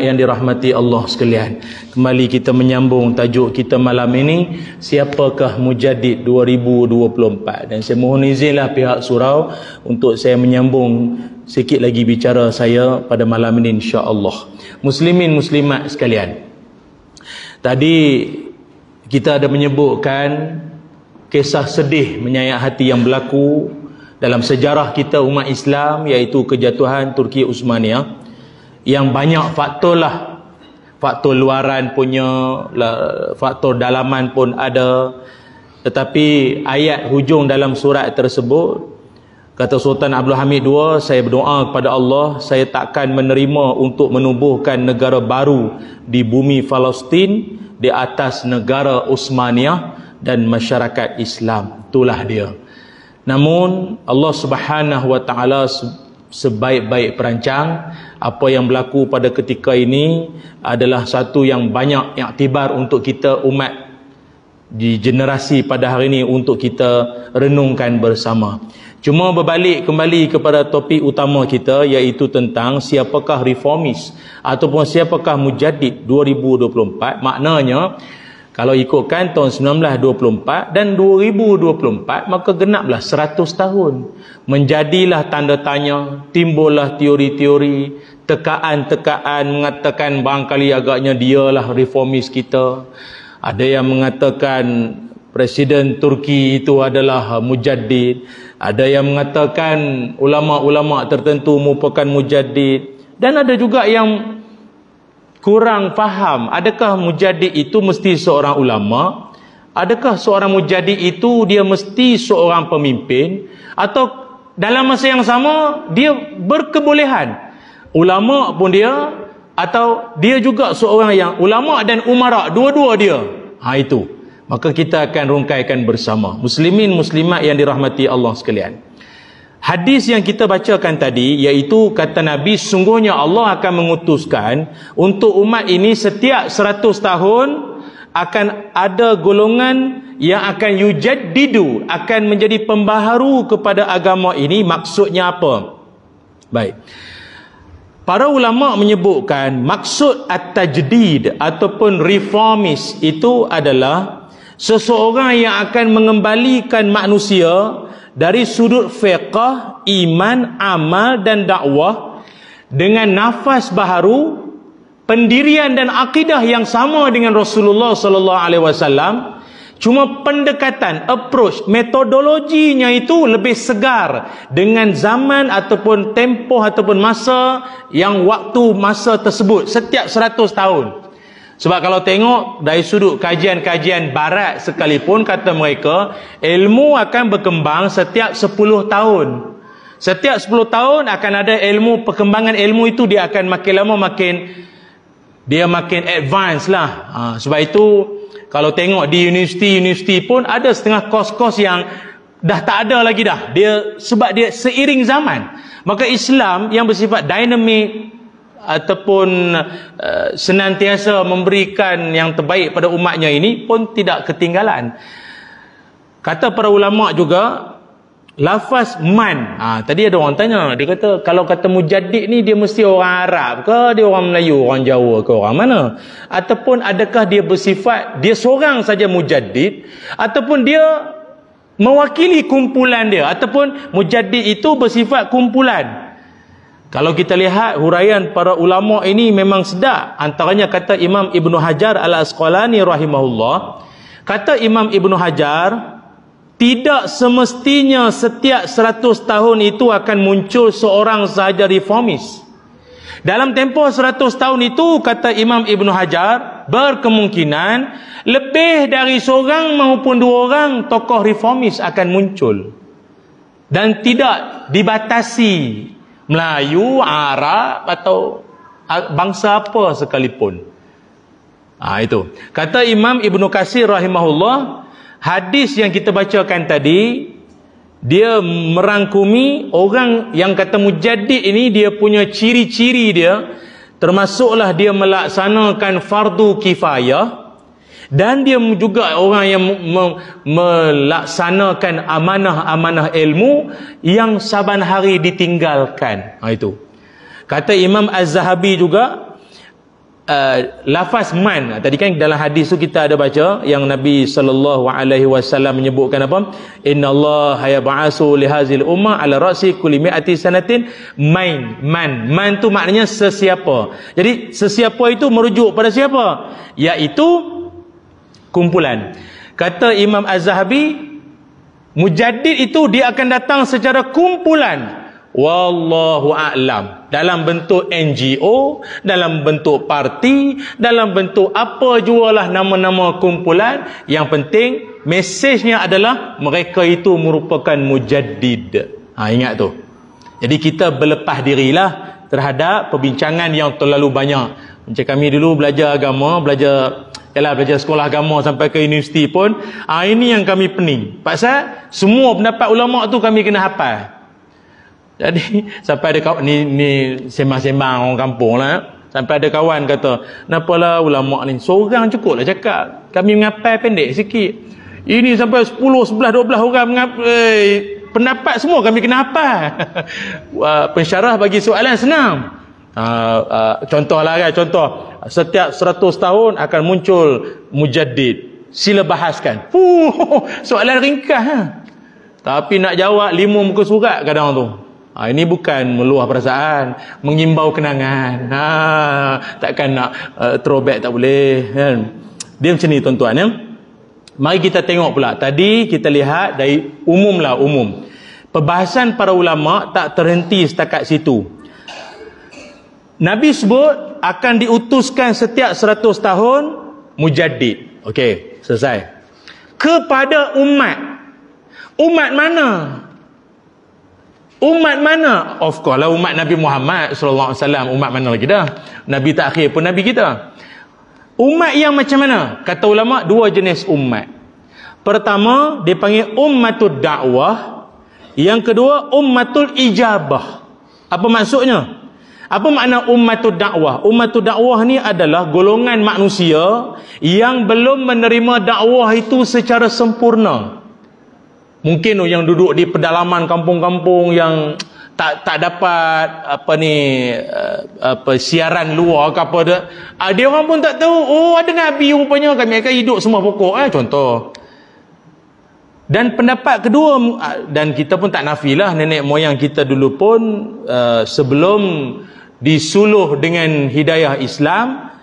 yang dirahmati Allah sekalian, kembali kita menyambung tajuk kita malam ini, siapakah Mujaddid 2024, dan saya mohon izinlah pihak surau untuk saya menyambung sikit lagi bicara saya pada malam ini insya-Allah. Muslimin muslimat sekalian, tadi kita ada menyebutkan kisah sedih menyayat hati yang berlaku dalam sejarah kita umat Islam, iaitu kejatuhan Turki Uthmaniyah, yang banyak faktor lah, faktor luaran punya, faktor dalaman pun ada. Tetapi ayat hujung dalam surat tersebut, kata Sultan Abdul Hamid II, saya berdoa kepada Allah, saya takkan menerima untuk menubuhkan negara baru di bumi Palestin di atas negara Uthmaniyah dan masyarakat Islam. Itulah dia. Namun Allah Subhanahu wa taala sebaik-baik perancang, apa yang berlaku pada ketika ini adalah satu yang banyak iktibar untuk kita umat di generasi pada hari ini untuk kita renungkan bersama. Cuma berbalik kembali kepada topik utama kita, iaitu tentang siapakah reformis ataupun siapakah Mujaddid 2024. Maknanya kalau ikutkan tahun 1924 dan 2024, maka genaplah 100 tahun. Menjadilah tanda tanya, timbullah teori-teori, tekaan-tekaan mengatakan barangkali agaknya dialah reformis kita. Ada yang mengatakan Presiden Turki itu adalah Mujaddid. Ada yang mengatakan ulama-ulama tertentu merupakan Mujaddid. Dan ada juga yang kurang faham, adakah Mujaddid itu mesti seorang ulama? Adakah seorang Mujaddid itu dia mesti seorang pemimpin? Atau dalam masa yang sama dia berkebolehan ulama pun dia, atau dia juga seorang yang ulama dan umara, dua-dua dia. Itu. Maka kita akan rungkaikan bersama. Muslimin muslimat yang dirahmati Allah sekalian, hadis yang kita bacakan tadi, iaitu kata Nabi, sungguhnya Allah akan mengutuskan untuk umat ini setiap 100 tahun akan ada golongan yang akan yujaddidu, akan menjadi pembaharu kepada agama ini. Maksudnya apa? Baik, para ulama menyebutkan maksud at-tajdid ataupun reformis itu adalah seseorang yang akan mengembalikan manusia dari sudut fiqh, iman, amal dan dakwah dengan nafas baharu, pendirian dan akidah yang sama dengan Rasulullah sallallahu alaihi wasallam. Cuma pendekatan, approach, metodologinya itu lebih segar dengan zaman ataupun tempoh ataupun masa masa tersebut setiap 100 tahun. Sebab kalau tengok dari sudut kajian-kajian barat sekalipun, kata mereka, ilmu akan berkembang setiap 10 tahun. Setiap 10 tahun akan ada ilmu, perkembangan ilmu itu dia akan makin lama makin advance lah. Sebab itu kalau tengok di universiti pun ada setengah kos-kos yang dah tak ada lagi dah. Sebab dia seiring zaman. Maka Islam yang bersifat dinamik ataupun senantiasa memberikan yang terbaik pada umatnya ini pun tidak ketinggalan. Kata para ulama juga, lafaz man, tadi ada orang tanya, dia kata kalau kata Mujaddid ni dia mesti orang Arab ke, dia orang Melayu, orang Jawa ke, orang mana? Ataupun adakah dia bersifat dia seorang saja Mujaddid, ataupun dia mewakili kumpulan dia, ataupun Mujaddid itu bersifat kumpulan. Kalau kita lihat huraian para ulama ini memang sedap. Antaranya kata Imam Ibnu Hajar Al-Asqalani rahimahullah, kata Imam Ibnu Hajar, tidak semestinya setiap 100 tahun itu akan muncul seorang sahaja reformis. Dalam tempoh 100 tahun itu, kata Imam Ibnu Hajar, berkemungkinan lebih dari seorang maupun dua orang tokoh reformis akan muncul. Dan tidak dibatasi Melayu, Arab atau bangsa apa sekalipun. Itu. Kata Imam Ibnu Katsir rahimahullah, hadis yang kita bacakan tadi, dia merangkumi orang yang kata mujaddid ini, dia punya ciri-ciri dia, termasuklah dia melaksanakan fardu kifayah, dan dia juga orang yang melaksanakan amanah-amanah ilmu yang saban hari ditinggalkan. Itu. Kata Imam Az-Zahabi juga, lafaz man, tadi kan dalam hadis tu kita ada baca yang Nabi SAW menyebutkan apa? Innallaha yab'asu li hadzal ummah ala ra'si kulli mi'ati sanatin man tu maknanya sesiapa. Jadi sesiapa itu merujuk pada siapa? Iaitu kumpulan. Kata Imam Az-Zahabi, mujaddid itu dia akan datang secara kumpulan. Wallahu a'lam. Dalam bentuk NGO, dalam bentuk parti, dalam bentuk apa jualah nama-nama kumpulan. Yang penting mesejnya adalah mereka itu merupakan mujaddid. Ingat tu. Jadi kita berlepas dirilah terhadap perbincangan yang terlalu banyak. Macam kami dulu belajar agama, belajar sekolah agama sampai ke universiti pun, ini yang kami pening. Pasal semua pendapat ulama tu kami kena hafal. Jadi sampai ada kawan ni sembang-sembang orang kampung lah, sampai ada kawan kata, "Nampalah ulama ni seorang cukup lah cakap, kami menghafal pendek sikit. Ini sampai 10, 11, 12 orang pendapat semua kami kena hafal." Pensyarah bagi soalan senang. Contohlah kan, setiap 100 tahun akan muncul mujaddid, sila bahaskan. Soalan ringkas tapi nak jawab 5 muka surat kadang tu. Ini bukan meluah perasaan, mengimbau kenangan. Takkan nak throwback, tak boleh kan. Dia macam ni tuan-tuan ya. Mari kita tengok pula. Tadi kita lihat dari umum. Perbahasan para ulama tak terhenti setakat situ. Nabi sebut akan diutuskan setiap 100 tahun mujaddid. Okey, selesai. Kepada umat. Umat mana? Umat mana? Of course lah umat Nabi Muhammad SAW. Umat mana lagi dah? Nabi terakhir pun Nabi kita. Umat yang macam mana? Kata ulama, 2 jenis umat. Pertama, dipanggil ummatul dakwah. Yang kedua, ummatul ijabah. Apa maksudnya? Apa makna ummatul dakwah? Ummatul dakwah ni adalah golongan manusia yang belum menerima dakwah itu secara sempurna. Mungkin yang duduk di pedalaman kampung-kampung yang tak dapat siaran luar ke apa dah. Dia orang pun tak tahu, ada Nabi rupanya, kami akan hidup semua pokok. Contoh. Dan pendapat kedua, dan kita pun tak nafilah, nenek moyang kita dulu pun sebelum disuluh dengan hidayah Islam,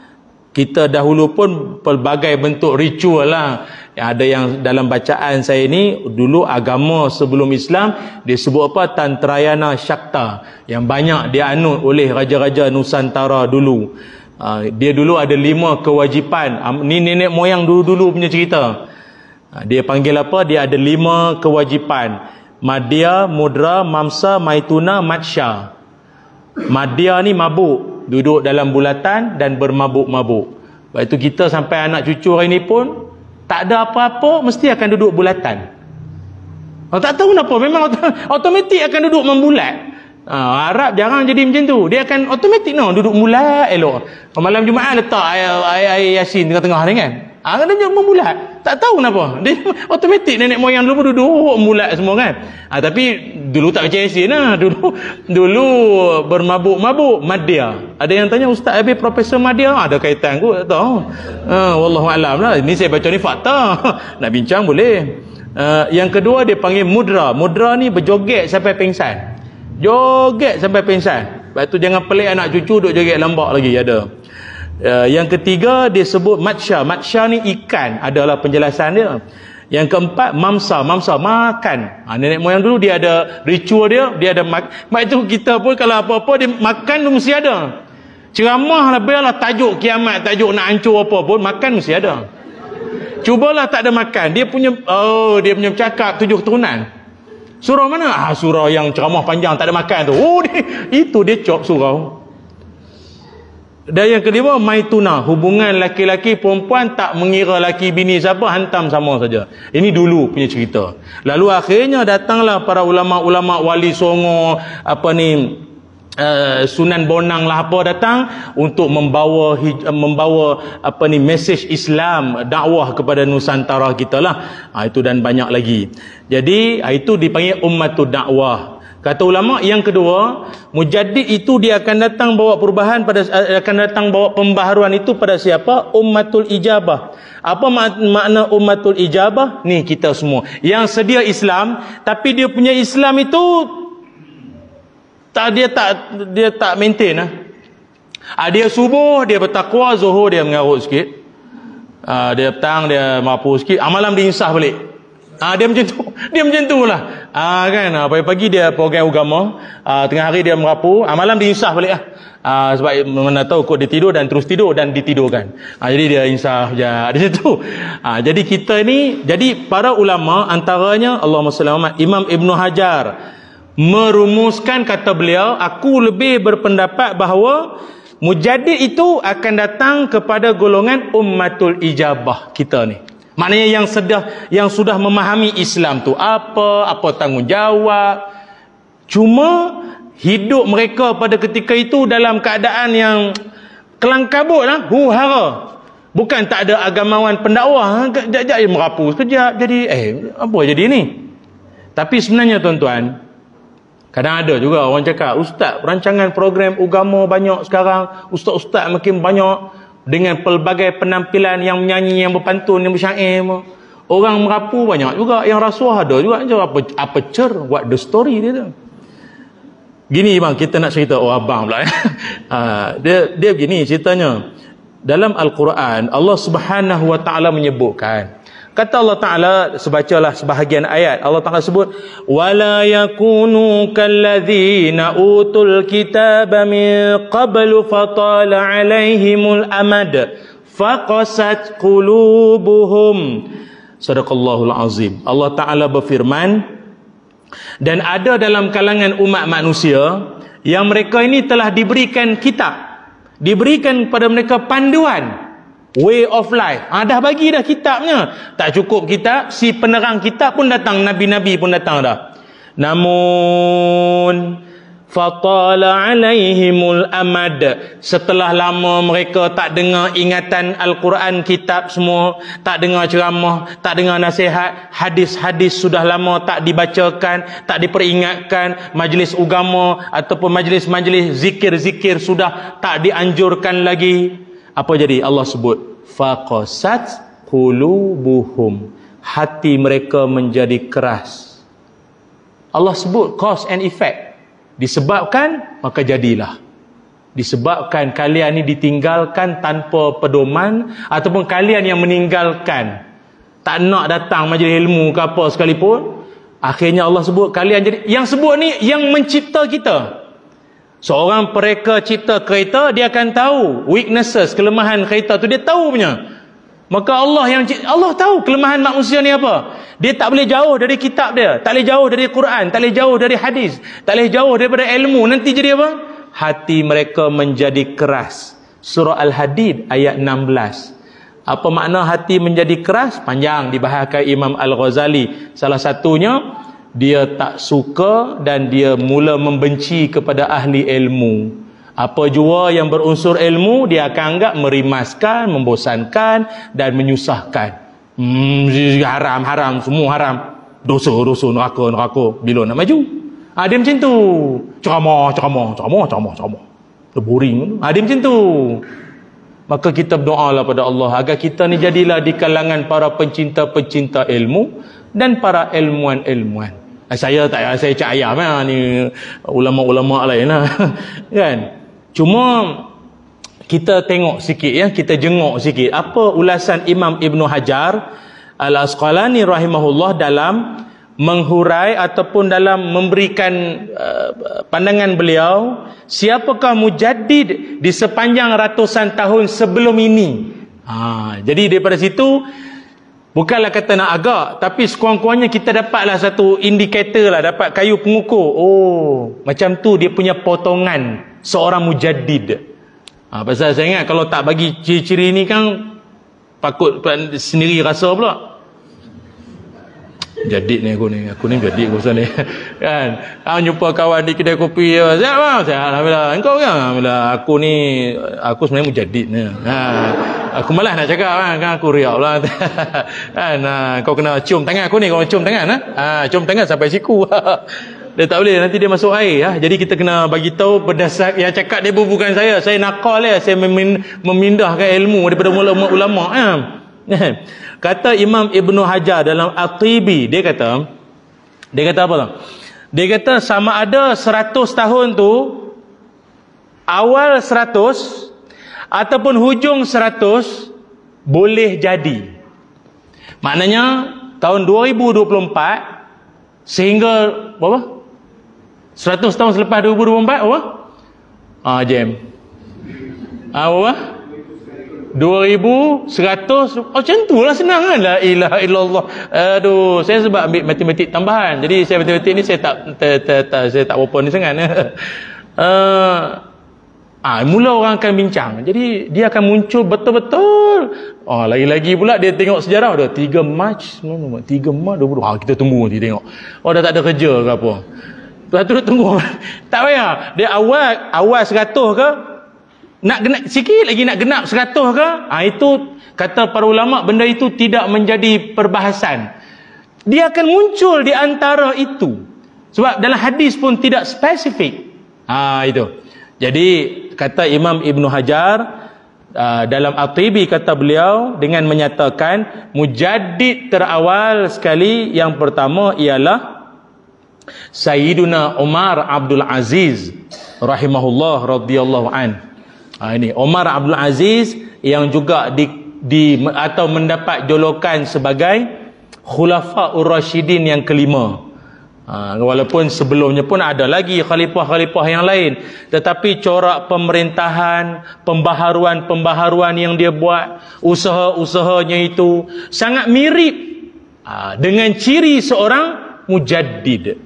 kita dahulu pun pelbagai bentuk ritual lah. Ada yang dalam bacaan saya ni, dulu agama sebelum Islam disebut apa? Tantrayana Shakta, yang banyak dianut oleh raja-raja Nusantara dulu. Dia dulu ada 5 kewajipan. Ni nenek moyang dulu-dulu punya cerita. Dia panggil apa? Dia ada 5 kewajipan. Madya, Mudra, Mamsa, Maituna, Matsya. Madya ni mabuk, duduk dalam bulatan dan bermabuk-mabuk. Sebab itu kita sampai anak cucu hari ni pun tak ada apa-apa, mesti akan duduk bulatan. Tak tahu kenapa, memang automatik akan duduk membulat. Arab jarang jadi macam tu. Dia akan automatik duduk bulat elok. Malam Jumaat letak ayat Yasin tengah-tengah ni kan. Dia duduk membulat. Tak tahu kenapa. Dia automatik, nenek moyang dulu pun duduk membulat semua kan. Tapi dulu tak baca Yasin lah. Dulu bermabuk-mabuk, Madya. Ada yang tanya, Ustaz habis Profesor Madya ada kaitan kot? Tak tahu. Wallahualam lah. Ini saya baca ni fakta. Nak bincang boleh. Yang kedua dia panggil Mudra. Mudra ni berjoget sampai pingsan. Joget sampai pingsan. Lepas tu jangan pelik anak cucu duk joget lambak lagi ada. Yang ketiga dia sebut Matsya. Matsya ni ikan, adalah penjelasan dia. Yang keempat Mamsa. Mamsa makan. Nenek moyang dulu dia ada ritual dia ada mak itu kita pun kalau apa-apa dia makan tu mesti ada. Ceramah lah, biarlah tajuk kiamat, tajuk nak hancur apa pun, makan mesti ada. Cubalah tak ada makan, dia punya bercakap 7 keturunan. Surau mana? Surau yang ceramah panjang tak ada makan tu. Oh, itu dia cop surau. Dan yang kelima, maituna, hubungan laki-laki perempuan tak mengira laki bini siapa, hantam sama saja. Ini dulu punya cerita. Lalu akhirnya datanglah para ulama-ulama Wali Songo, Sunan Bonang lah apa datang untuk membawa mesej Islam, dakwah kepada Nusantara kita lah. Itu dan banyak lagi. Jadi itu dipanggil ummatud dakwah. Kata ulama yang kedua, mujaddid itu dia akan datang bawa perubahan akan datang bawa pembaharuan itu pada siapa? Ummatul ijabah. Apa makna ummatul ijabah? Ni kita semua yang sedia Islam, tapi dia punya Islam itu dia tak maintain lah. Dia subuh dia bertakwa, zuhur dia mengarut sikit. Dia petang dia merapu sikit, malam dia insaf balik. Dia macam tu lah. Kan, pagi-pagi dia program agama, tengah hari dia merapu, malam dia insaf balik lah. Sebab mana tahu kot dia tidur dan terus tidur dan ditidurkan. Jadi dia insaf je di situ. Jadi kita ni, jadi para ulama antaranya Allahumma salli ala Muhammad, Imam Ibn Hajar merumuskan, kata beliau, aku lebih berpendapat bahawa mujaddid itu akan datang kepada golongan ummatul ijabah kita ni. Maknanya yang sudah memahami Islam tu apa tanggungjawab. Cuma hidup mereka pada ketika itu dalam keadaan yang kelang kabut lah, hara. Bukan tak ada agamawan pendakwah, kejap-kejap merapu sekejap jadi apa jadi ni. Tapi sebenarnya tuan-tuan, kadang ada juga orang cakap, ustaz, perancangan program agama banyak sekarang, ustaz-ustaz makin banyak dengan pelbagai penampilan yang menyanyi, yang berpantun, yang bersyair. Orang merapu banyak juga, yang rasuah ada juga. Apa what the story dia tu. Gini bang, kita nak cerita abang pula. Dia begini ceritanya. Dalam Al-Quran, Allah Subhanahu wa taala menyebutkan, kata Allah Ta'ala, sebacalah sebahagian ayat, Allah Ta'ala sebut, وَلَا يَكُونُوا كَالَّذِينَ أُوتُوا الْكِتَابَ مِنْ قَبْلُ فَطَالَ عَلَيْهِمُ الْأَمَدُ فَقَسَتْ قُلُوبُهُمْ. Sadaqallahul azim. Allah Ta'ala berfirman, dan ada dalam kalangan umat manusia yang mereka ini telah diberikan kitab, diberikan kepada mereka panduan, way of life. Dah bagi dah kitabnya. Tak cukup kitab, si penerang kitab pun datang, nabi-nabi pun datang dah. Namun fatala alaihimul amad, setelah lama mereka tak dengar ingatan Al-Quran, kitab semua, tak dengar ceramah, tak dengar nasihat, hadis-hadis sudah lama tak dibacakan, tak diperingatkan, majlis agama ataupun majlis-majlis zikir-zikir sudah tak dianjurkan lagi. Apa jadi? Allah sebut faqasat qulubuhum, hati mereka menjadi keras. Allah sebut cause and effect. Disebabkan maka jadilah. Disebabkan kalian ni ditinggalkan tanpa pedoman, ataupun kalian yang meninggalkan, tak nak datang majlis ilmu ke apa sekalipun, akhirnya Allah sebut kalian jadi. Yang sebut ni yang mencipta kita. Seorang pereka cipta kereta, dia akan tahu weaknesses, kelemahan kereta tu, dia tahu punya. Maka Allah tahu kelemahan manusia ni apa. Dia tak boleh jauh dari kitab dia, tak boleh jauh dari Quran, tak boleh jauh dari hadis, tak boleh jauh daripada ilmu. Nanti jadi apa? Hati mereka menjadi keras. Surah Al-Hadid ayat 16. Apa makna hati menjadi keras? Panjang dibahaskan Imam Al-Ghazali. Salah satunya, dia tak suka dan dia mula membenci kepada ahli ilmu. Apa jua yang berunsur ilmu, dia akan anggap merimaskan, membosankan dan menyusahkan. Haram, semua haram. Dosa, neraka. Bila nak maju? Dia macam tu. Ceramah. Boring. Dia macam tu. Maka kita berdoa lah pada Allah agar kita ni jadilah di kalangan para pencinta-pencinta ilmu dan para ilmuwan-ilmuwan. Saya cak ayam ni ulama-ulama lain lah. Kan? Cuma kita tengok sikit ya, kita jenguk sikit apa ulasan Imam Ibn Hajar Al-Asqalani rahimahullah dalam menghurai ataupun dalam memberikan pandangan beliau, siapakah mujaddid di sepanjang ratusan tahun sebelum ini. Jadi daripada situ Bukanlah kata nak agak, tapi sekurang-kurangnya kita dapatlah satu indikator lah, dapat kayu pengukur. Oh, macam tu dia punya potongan seorang mujaddid. Pasal saya ingat kalau tak bagi ciri-ciri ni kan takut sendiri rasa pula. Jadid ni aku ni jadid aku ni kan. Jumpa kawan di kedai kopi, siap bang, siap alhamdulillah. Engkau kan? Alhamdulillah. Aku sebenarnya mujadid ni. Aku malas nak cakap kan aku riak pula. Kan kau kena cium tangan aku ni, kau cium tangan cium tangan sampai siku. Dia tak boleh, nanti dia masuk air. Jadi kita kena bagi tahu berdasar yang cakap dia bukan saya. Saya nakal saya memindahkan ilmu daripada ulama. Kata Imam Ibnu Hajar dalam At-Tibi, dia kata apa tau? Dia kata sama ada 100 tahun tu awal 100 ataupun hujung 100 boleh jadi. Maknanya tahun 2024 sehingga berapa? 100 tahun selepas 2024 apa? Jam. Apa? 2100. Macam tu lah, senang kan. La ilaha illallah. Aduh, saya sebab ambil matematik tambahan, jadi saya matematik ni saya tak berapa ni sangat. Mula orang akan bincang, jadi dia akan muncul betul-betul. Lagi-lagi pula dia tengok sejarah dah 3 Mac 2020. Kita tunggu nanti tengok. Dah tak ada kerja ke apa. Lepas tu tunggu. Tak payah. Dia awal 100 ke? Nak genap sikit lagi, nak genap 100 ke? Itu kata para ulama, benda itu tidak menjadi perbahasan. Dia akan muncul di antara itu. Sebab dalam hadis pun tidak spesifik. Itu. Jadi kata Imam Ibnu Hajar dalam At-Tibi, kata beliau dengan menyatakan mujaddid terawal sekali yang pertama ialah Sayyiduna Umar Abdul Aziz rahimahullah radhiyallahu an. Ini Umar Abdul Aziz yang juga atau mendapat julukan sebagai Khulafaur Rasyidin yang kelima. Walaupun sebelumnya pun ada lagi khalifah-khalifah yang lain, tetapi corak pemerintahan, pembaharuan yang dia buat, usaha-usahanya itu sangat mirip dengan ciri seorang mujaddid.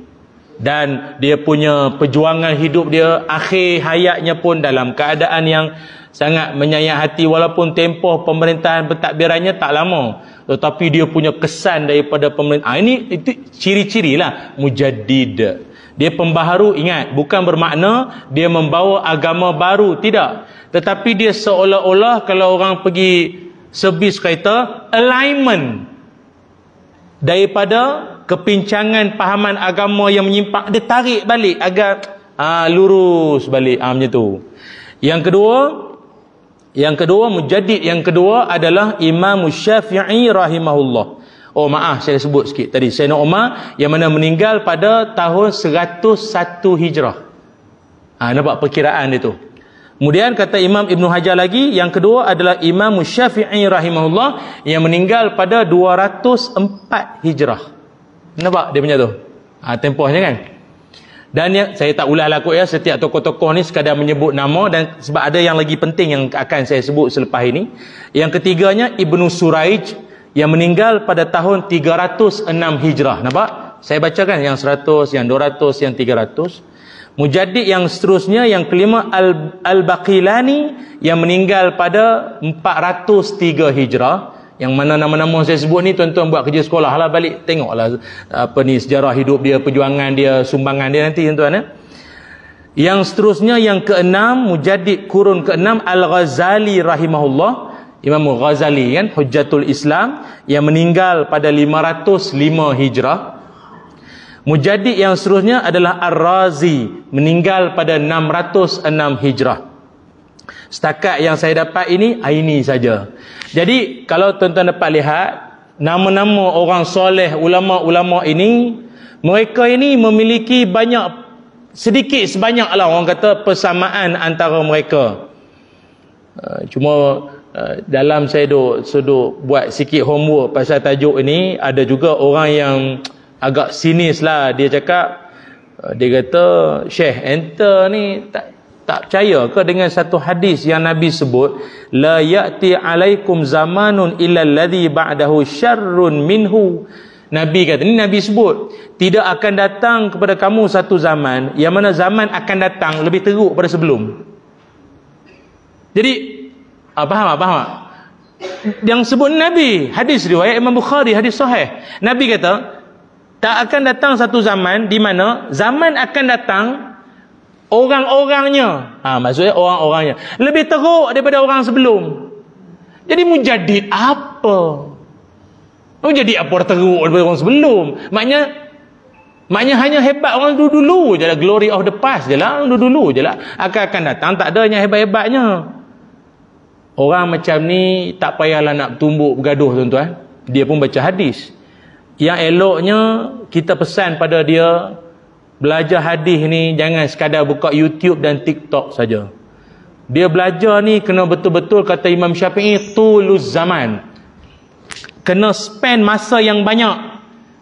Dan dia punya perjuangan hidup dia, akhir hayatnya pun dalam keadaan yang sangat menyayat hati, walaupun tempoh pemerintahan pentadbirannya tak lama, tetapi dia punya kesan daripada pemerintah. Itu ciri-ciri lah mujaddid. Dia pembaharu, ingat, bukan bermakna dia membawa agama baru, tidak. Tetapi dia seolah-olah kalau orang pergi servis kereta, alignment daripada kepincangan pahaman agama yang menyimpang, dia tarik balik agar lurus balik. Macam tu. Yang kedua mujaddid yang kedua adalah Imam Syafi'i rahimahullah. Maaf, saya sebut sikit tadi, Sayyidina Umar yang mana meninggal pada tahun 101 Hijrah. Nampak perkiraan dia tu. Kemudian kata Imam Ibnu Hajar lagi, yang kedua adalah Imam Syafi'i rahimahullah yang meninggal pada 204 Hijrah. Nampak dia punya tu tempohnya kan. Dan saya tak ulah lah kot ya, setiap tokoh-tokoh ni sekadar menyebut nama, dan sebab ada yang lagi penting yang akan saya sebut selepas ini. Yang ketiganya Ibnu Suraij yang meninggal pada tahun 306 Hijrah. Nampak? Saya bacakan yang 100, yang 200, yang 300. Mujaddid yang seterusnya, yang kelima Al-Baqilani yang meninggal pada 403 Hijrah. Yang mana nama-nama saya sebut ni, tuan-tuan buat kerja sekolah lah, balik tengoklah sejarah hidup dia, perjuangan dia, sumbangan dia nanti tuan-tuan. Yang seterusnya yang keenam, mujaddid kurun keenam Al-Ghazali rahimahullah, Imam Ghazali kan, Hujjatul Islam, yang meninggal pada 505 Hijrah. Mujaddid yang seterusnya adalah Ar-Razi, meninggal pada 606 Hijrah. Setakat yang saya dapat ini saja. Jadi kalau tuan-tuan dapat lihat nama-nama orang soleh, ulama-ulama ini, mereka ini memiliki sedikit sebanyaklah orang kata persamaan antara mereka. Cuma dalam saya duduk buat sikit homework pasal tajuk ini, ada juga orang yang agak sinis lah. Dia cakap, dia kata, Syekh, enter ni tak percaya ke dengan satu hadis yang Nabi sebut, la ya'ti alaikum zamanun illa alladhi ba'dahu syarrun minhu. Nabi kata, ini Nabi sebut, tidak akan datang kepada kamu satu zaman yang mana zaman akan datang lebih teruk pada sebelum. Jadi faham tak? Yang sebut Nabi, hadis riwayat Imam Bukhari, hadis sahih. Nabi kata, tak akan datang satu zaman di mana zaman akan datang orang-orangnya, maksudnya orang-orangnya lebih teruk daripada orang sebelum. Jadi mujadid apa? Mujadid apa teruk daripada orang sebelum? Maknanya hanya hebat orang dulu je lah, glory of the past je lah, orang dulu je lah. Akan datang tak ada yang hebat-hebatnya. Orang macam ni tak payahlah nak tumbuk bergaduh tuan-tuan. Dia pun baca hadis. Yang eloknya kita pesan pada dia, belajar hadis ni jangan sekadar buka YouTube dan TikTok saja. Dia belajar ni kena betul-betul, kata Imam Syafi'i, tuluz zaman. Kena spend masa yang banyak.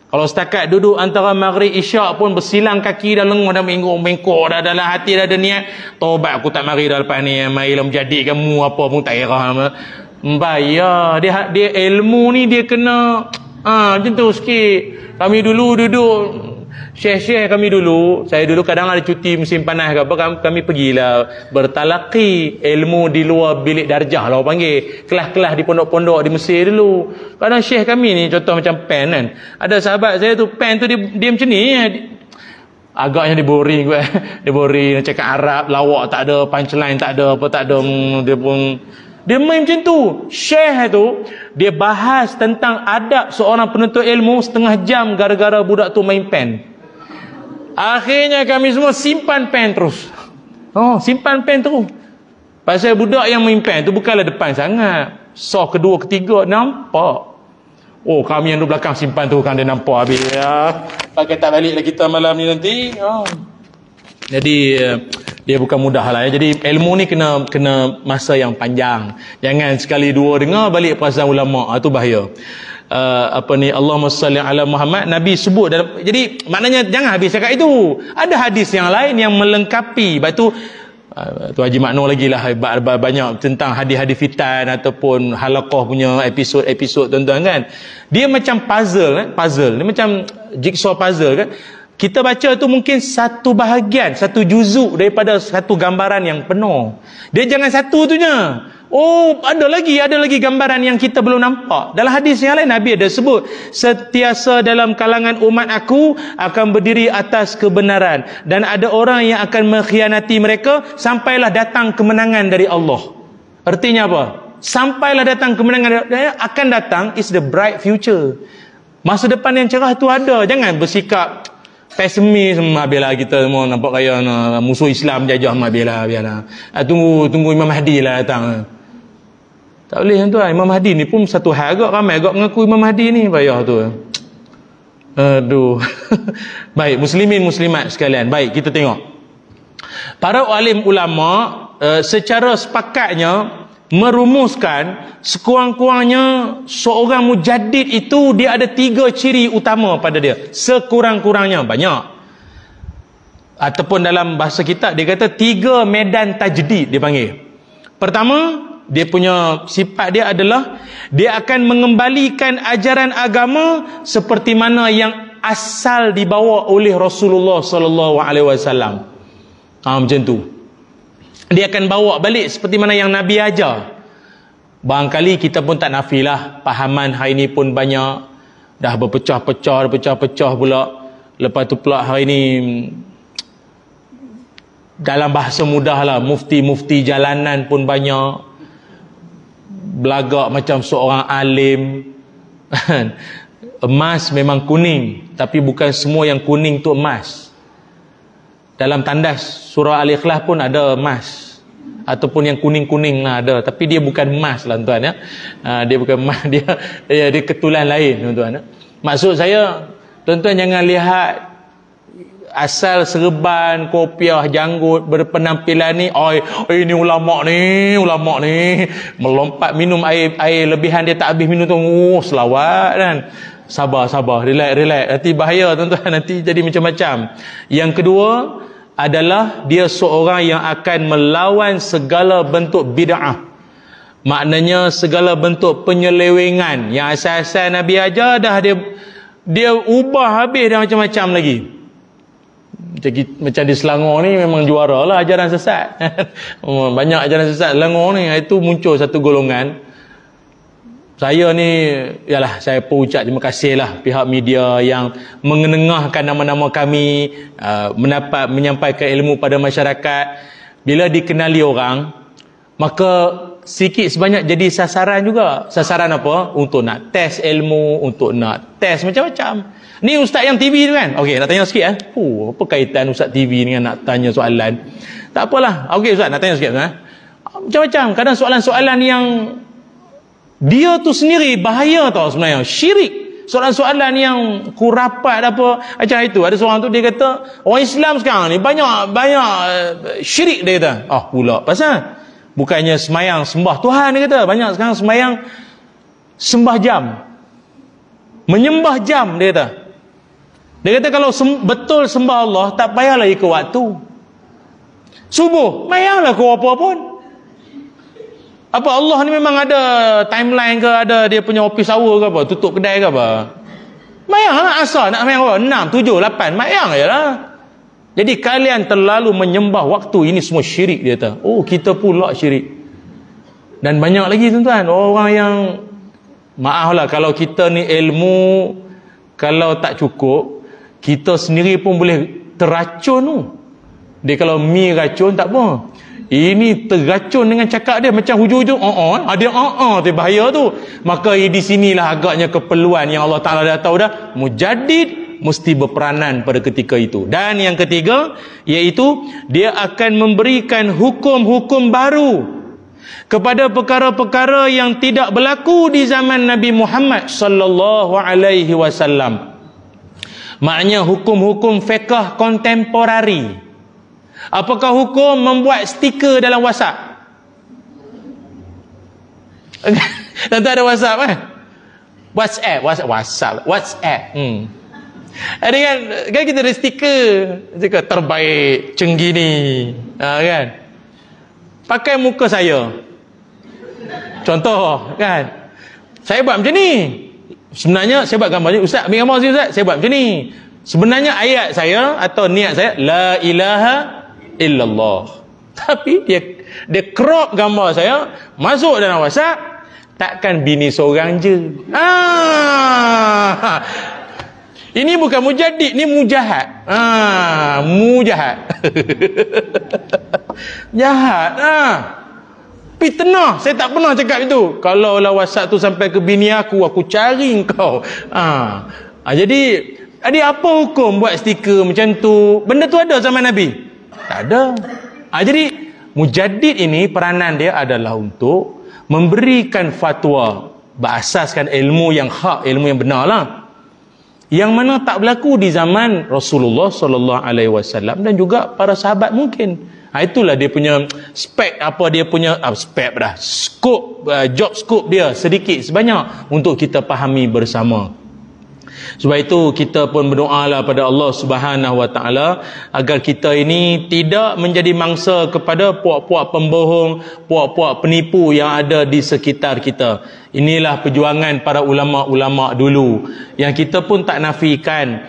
Kalau setakat duduk antara maghrib isyak pun bersilang kaki dah lenguh dah mengkor dah dalam hati dah ada niat, taubat aku tak mari dah lepas ni, marilah menjadi kamu apa pun tak kira. Bayar dia ilmu ni dia kena macam tu sikit. Kami dulu duduk syekh-syekh kami dulu, saya dulu kadang ada cuti musim panas ke apa, kami pergilah bertalaqi ilmu di luar bilik darjah lah orang panggil, kelas-kelas di pondok-pondok di Mesir dulu. Kadang syekh kami ni contoh macam pen kan, ada sahabat saya tu pen tu dia macam ni, agaknya dia boring kot. Dia boring, dia cakap Arab lawak tak ada, punchline tak ada, apa tak ada, dia main macam tu. Syekh tu dia bahas tentang adab seorang penuntut ilmu setengah jam gara-gara budak tu main pen. Akhirnya kami semua simpan pen terus. Simpan pen terus. Pasal budak yang main pen tu bukanlah depan sangat. Soft kedua ketiga nampak. Kami yang duduk belakang simpan tu kan dia nampak habis. Pakai tak baliklah kita malam ni nanti. Jadi dia bukan mudah lah ya. Jadi ilmu ni kena masa yang panjang. Jangan sekali dua dengar balik perasaan ulama. Itu bahaya. Allahumma salli ala Muhammad, Nabi sebut dalam, jadi maknanya jangan habis cakap itu. Ada hadis yang lain yang melengkapi. Lepas tu Tu Haji Makno lagi lah banyak tentang hadis-hadis fitan ataupun halaqah punya episod-episod tuan-tuan kan. Dia macam puzzle dia macam jigsaw puzzle kan. Kita baca tu mungkin satu bahagian, satu juzuk daripada satu gambaran yang penuh. Dia jangan satu tu je. Ada lagi gambaran yang kita belum nampak. Dalam hadis yang lain Nabi ada sebut, setiasa dalam kalangan umat aku akan berdiri atas kebenaran dan ada orang yang akan mengkhianati mereka sampailah datang kemenangan dari Allah. Artinya apa? Sampailah datang kemenangan akan datang is the bright future. Masa depan yang cerah tu ada. Jangan bersikap pesimis, biarlah kita semua nampak kaya musuh Islam jajah, biarlah tunggu Imam Mahdi lah datang. Tak boleh tuan. Imam Mahdi ni pun satu hal agak ramai agak mengaku Imam Mahdi ni payah tu. Aduh. Baik, muslimin muslimat sekalian. Baik, kita tengok. Para alim ulama secara sepakatnya merumuskan sekurang-kurangnya seorang mujaddid itu dia ada 3 ciri utama pada dia. Sekurang-kurangnya, banyak. Ataupun dalam bahasa kitab dia kata 3 medan tajdid dia panggil. Pertama, dia punya sifat dia adalah dia akan mengembalikan ajaran agama seperti mana yang asal dibawa oleh Rasulullah sallallahu alaihi wasallam. Macam tu. Dia akan bawa balik seperti mana yang Nabi ajar. Barangkali kita pun tak nafilah pahaman hari ni pun banyak dah berpecah-pecah pula. Lepas tu pula hari ni dalam bahasa mudah lah, mufti-mufti jalanan pun banyak belagak macam seorang alim. Emas memang kuning, tapi bukan semua yang kuning tu emas. Dalam tandas surah Al-Ikhlas pun ada emas, ataupun yang kuning-kuning lah ada, tapi dia bukan emas lah tuan ya. Dia bukan emas, dia ketulan lain tuan-tuan. Maksud saya, tuan-tuan jangan lihat asal serban, kopiah, janggut berpenampilan ni, ini ulama ni melompat minum air lebihan dia tak habis minum tu, selawat kan. Sabar, relax, nanti bahaya tuan-tuan, nanti jadi macam-macam. Yang kedua, adalah dia seorang yang akan melawan segala bentuk bid'ah. Maknanya segala bentuk penyelewengan yang asal-asal Nabi ajar dah dia ubah habis dah macam-macam lagi. Macam di Selangor ni memang juara lah ajaran sesat. Banyak ajaran sesat Selangor ni. Itu muncul satu golongan. Saya ni, yalah, saya pun ucap terima kasih lah pihak media yang mengenengahkan nama-nama kami, menyampaikan ilmu pada masyarakat. Bila dikenali orang, maka sikit sebanyak jadi sasaran juga. Sasaran apa? Untuk nak test ilmu, untuk nak test macam-macam. Ni ustaz yang TV tu kan? Okey, nak tanya sikit apa kaitan ustaz TV dengan nak tanya soalan? Tak apalah. Okey ustaz, nak tanya sikit macam-macam. Kadang soalan-soalan yang dia tu sendiri bahaya tau sebenarnya. Syirik. Soalan-soalan yang kurapat apa macam itu. Ada seorang tu dia kata, orang Islam sekarang ni banyak syirik dia kata. Pula pasal bukannya semayang sembah Tuhan dia kata. Banyak sekarang semayang sembah jam. Menyembah jam dia kata. Dia kata kalau betul sembah Allah, tak payahlah ikut waktu. Subuh, mayanglah ke apa pun. Apa Allah ni memang ada timeline ke, ada dia punya office hour ke apa, tutup kedai ke apa? Mayanglah asal nak mayang apa? 6, 7, 8, mayang je lah. Jadi kalian terlalu menyembah waktu, ini semua syirik dia kata. Kita pula syirik. Dan banyak lagi tuan-tuan, orang yang maaflah kalau kita ni ilmu kalau tak cukup, kita sendiri pun boleh terracun tu. Dia kalau mi racun tak apa. Ini terracun dengan cakap dia macam hujung-hujung dia tu bahaya tu. Maka di sinilah agaknya keperluan yang Allah Taala dah tahu dah, mujaddid mesti berperanan pada ketika itu. Dan yang ketiga iaitu dia akan memberikan hukum-hukum baru kepada perkara-perkara yang tidak berlaku di zaman Nabi Muhammad sallallahu alaihi wasallam. Maknanya hukum-hukum fiqh kontemporari. Apakah hukum membuat stiker dalam WhatsApp? Tentu ada WhatsApp kan? WhatsApp. Ada kan kita ada stiker terbaik cenggini. Kan? Pakai muka saya. Contoh kan? Saya buat macam ni. Sebenarnya saya buat gambar ni, ustaz ambil gambar sini ustaz, saya buat macam ni. Sebenarnya ayat saya atau niat saya la ilaha illallah. Tapi dia crop gambar saya, masuk dalam WhatsApp, takkan bini seorang je. Ini bukan mujaddid, ni mujahat. Mujahat. Jahat. Fitnah. Saya tak pernah cakap itu. Kalau lah WhatsApp tu sampai ke bini aku cari kau. Jadi apa hukum buat stiker macam tu? Benda tu ada zaman Nabi? Tak ada. Jadi mujaddid ini peranan dia adalah untuk memberikan fatwa berasaskan ilmu yang hak, ilmu yang benar lah. Yang mana tak berlaku di zaman Rasulullah sallallahu alaihi wasallam dan juga para sahabat mungkin. Itulah dia punya spek, apa dia punya spek dah, skop, job skop dia sedikit sebanyak untuk kita fahami bersama. Sebab itu kita pun berdoalah pada Allah Subhanahu Wa Taala agar kita ini tidak menjadi mangsa kepada puak-puak pembohong, puak-puak penipu yang ada di sekitar kita. Inilah perjuangan para ulama-ulama dulu yang kita pun tak nafikan.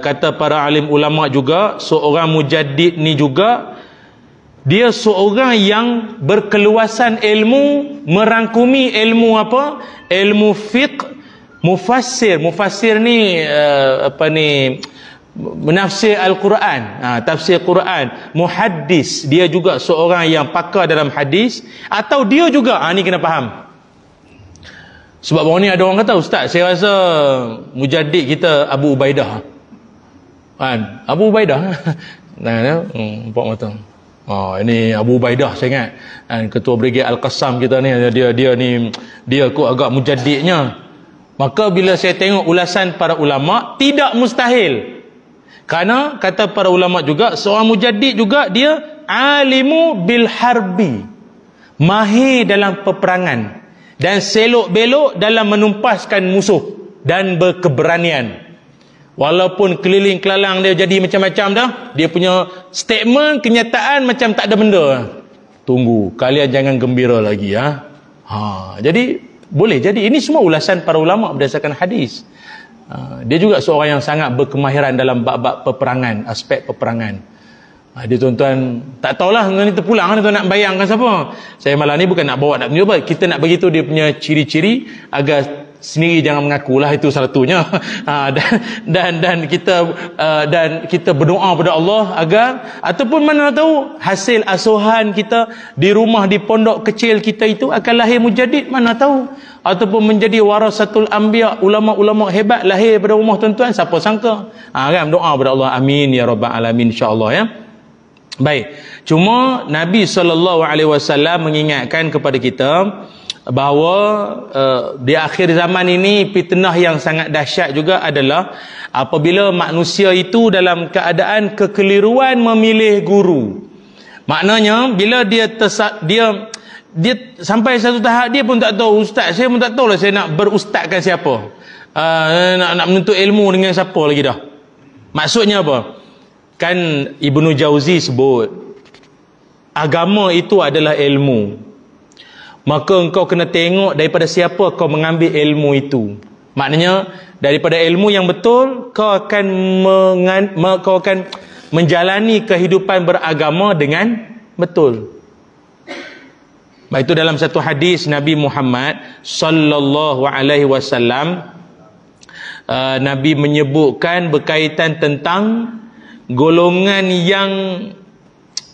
Kata para alim ulama juga, seorang mujaddid ni juga dia seorang yang berkeluasan ilmu, merangkumi ilmu apa? Ilmu fiqh, mufassir. Mufassir ni menafsir Al-Quran, tafsir Quran. Muhaddis, dia juga seorang yang pakar dalam hadis. Atau dia juga, ni kena faham. Sebab baru ni ada orang kata, ustaz, saya rasa mujaddid kita Abu Ubaidah. Kan? Abu Ubaidah. Nampak mata. Ini Abu Ubaidah saya ingat. Ketua Brigade Al-Qassam kita ni, dia kot agak mujaddidnya. Maka bila saya tengok ulasan para ulama, tidak mustahil. Kerana kata para ulama juga, seorang mujaddid juga dia alimu bil harbi, mahir dalam peperangan dan selok belok dalam menumpaskan musuh dan berkeberanian. Walaupun keliling kelalang dia jadi macam-macam dah, dia punya statement, kenyataan macam tak ada benda. Tunggu, kalian jangan gembira lagi ya. Jadi boleh jadi ini semua ulasan para ulama berdasarkan hadis. Dia juga seorang yang sangat berkemahiran dalam bab-bab peperangan, aspek peperangan. Dia tuan-tuan tak tahulah ni terpulang ni tuan nak bayangkan siapa. Saya malam ni bukan nak bawa nak tunjuk apa, kita nak beritahu dia punya ciri-ciri agar sendiri jangan mengakulah itu salah satunya. Dan kita berdoa kepada Allah agar, ataupun mana tahu hasil asuhan kita di rumah, di pondok kecil kita itu akan lahir mujaddid, mana tahu, ataupun menjadi warasatul anbiya, ulama-ulama hebat lahir pada rumah tuan-tuan, siapa sangka. Kan doa kepada Allah, amin ya rabbal alamin, insyaallah ya. Baik, cuma Nabi SAW mengingatkan kepada kita bahawa di akhir zaman ini fitnah yang sangat dahsyat juga adalah apabila manusia itu dalam keadaan kekeliruan memilih guru. Maknanya bila dia sampai satu tahap dia pun tak tahu, ustaz saya pun tak tahu lah saya nak berustazkan siapa, nak menuntut ilmu dengan siapa lagi dah. Maksudnya apa? Kan Ibnu Jauzi sebut agama itu adalah ilmu, maka engkau kena tengok daripada siapa kau mengambil ilmu itu. Maknanya daripada ilmu yang betul kau akan menjalani kehidupan beragama dengan betul. Itu dalam satu hadis Nabi Muhammad sallallahu alaihi wasallam, Nabi menyebutkan berkaitan tentang golongan yang,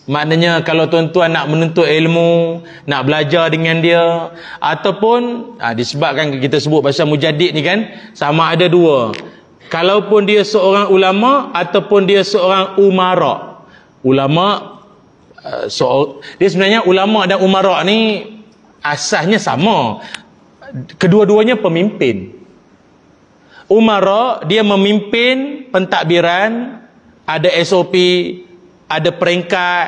maknanya kalau tuan-tuan nak menuntut ilmu, nak belajar dengan dia, ataupun disebabkan kita sebut pasal mujaddid ni kan, sama ada dua, kalaupun dia seorang ulama ataupun dia seorang umara. Ulama dia sebenarnya ulama dan umara ni asasnya sama, kedua-duanya pemimpin. Umara dia memimpin pentadbiran, ada SOP, ada peringkat,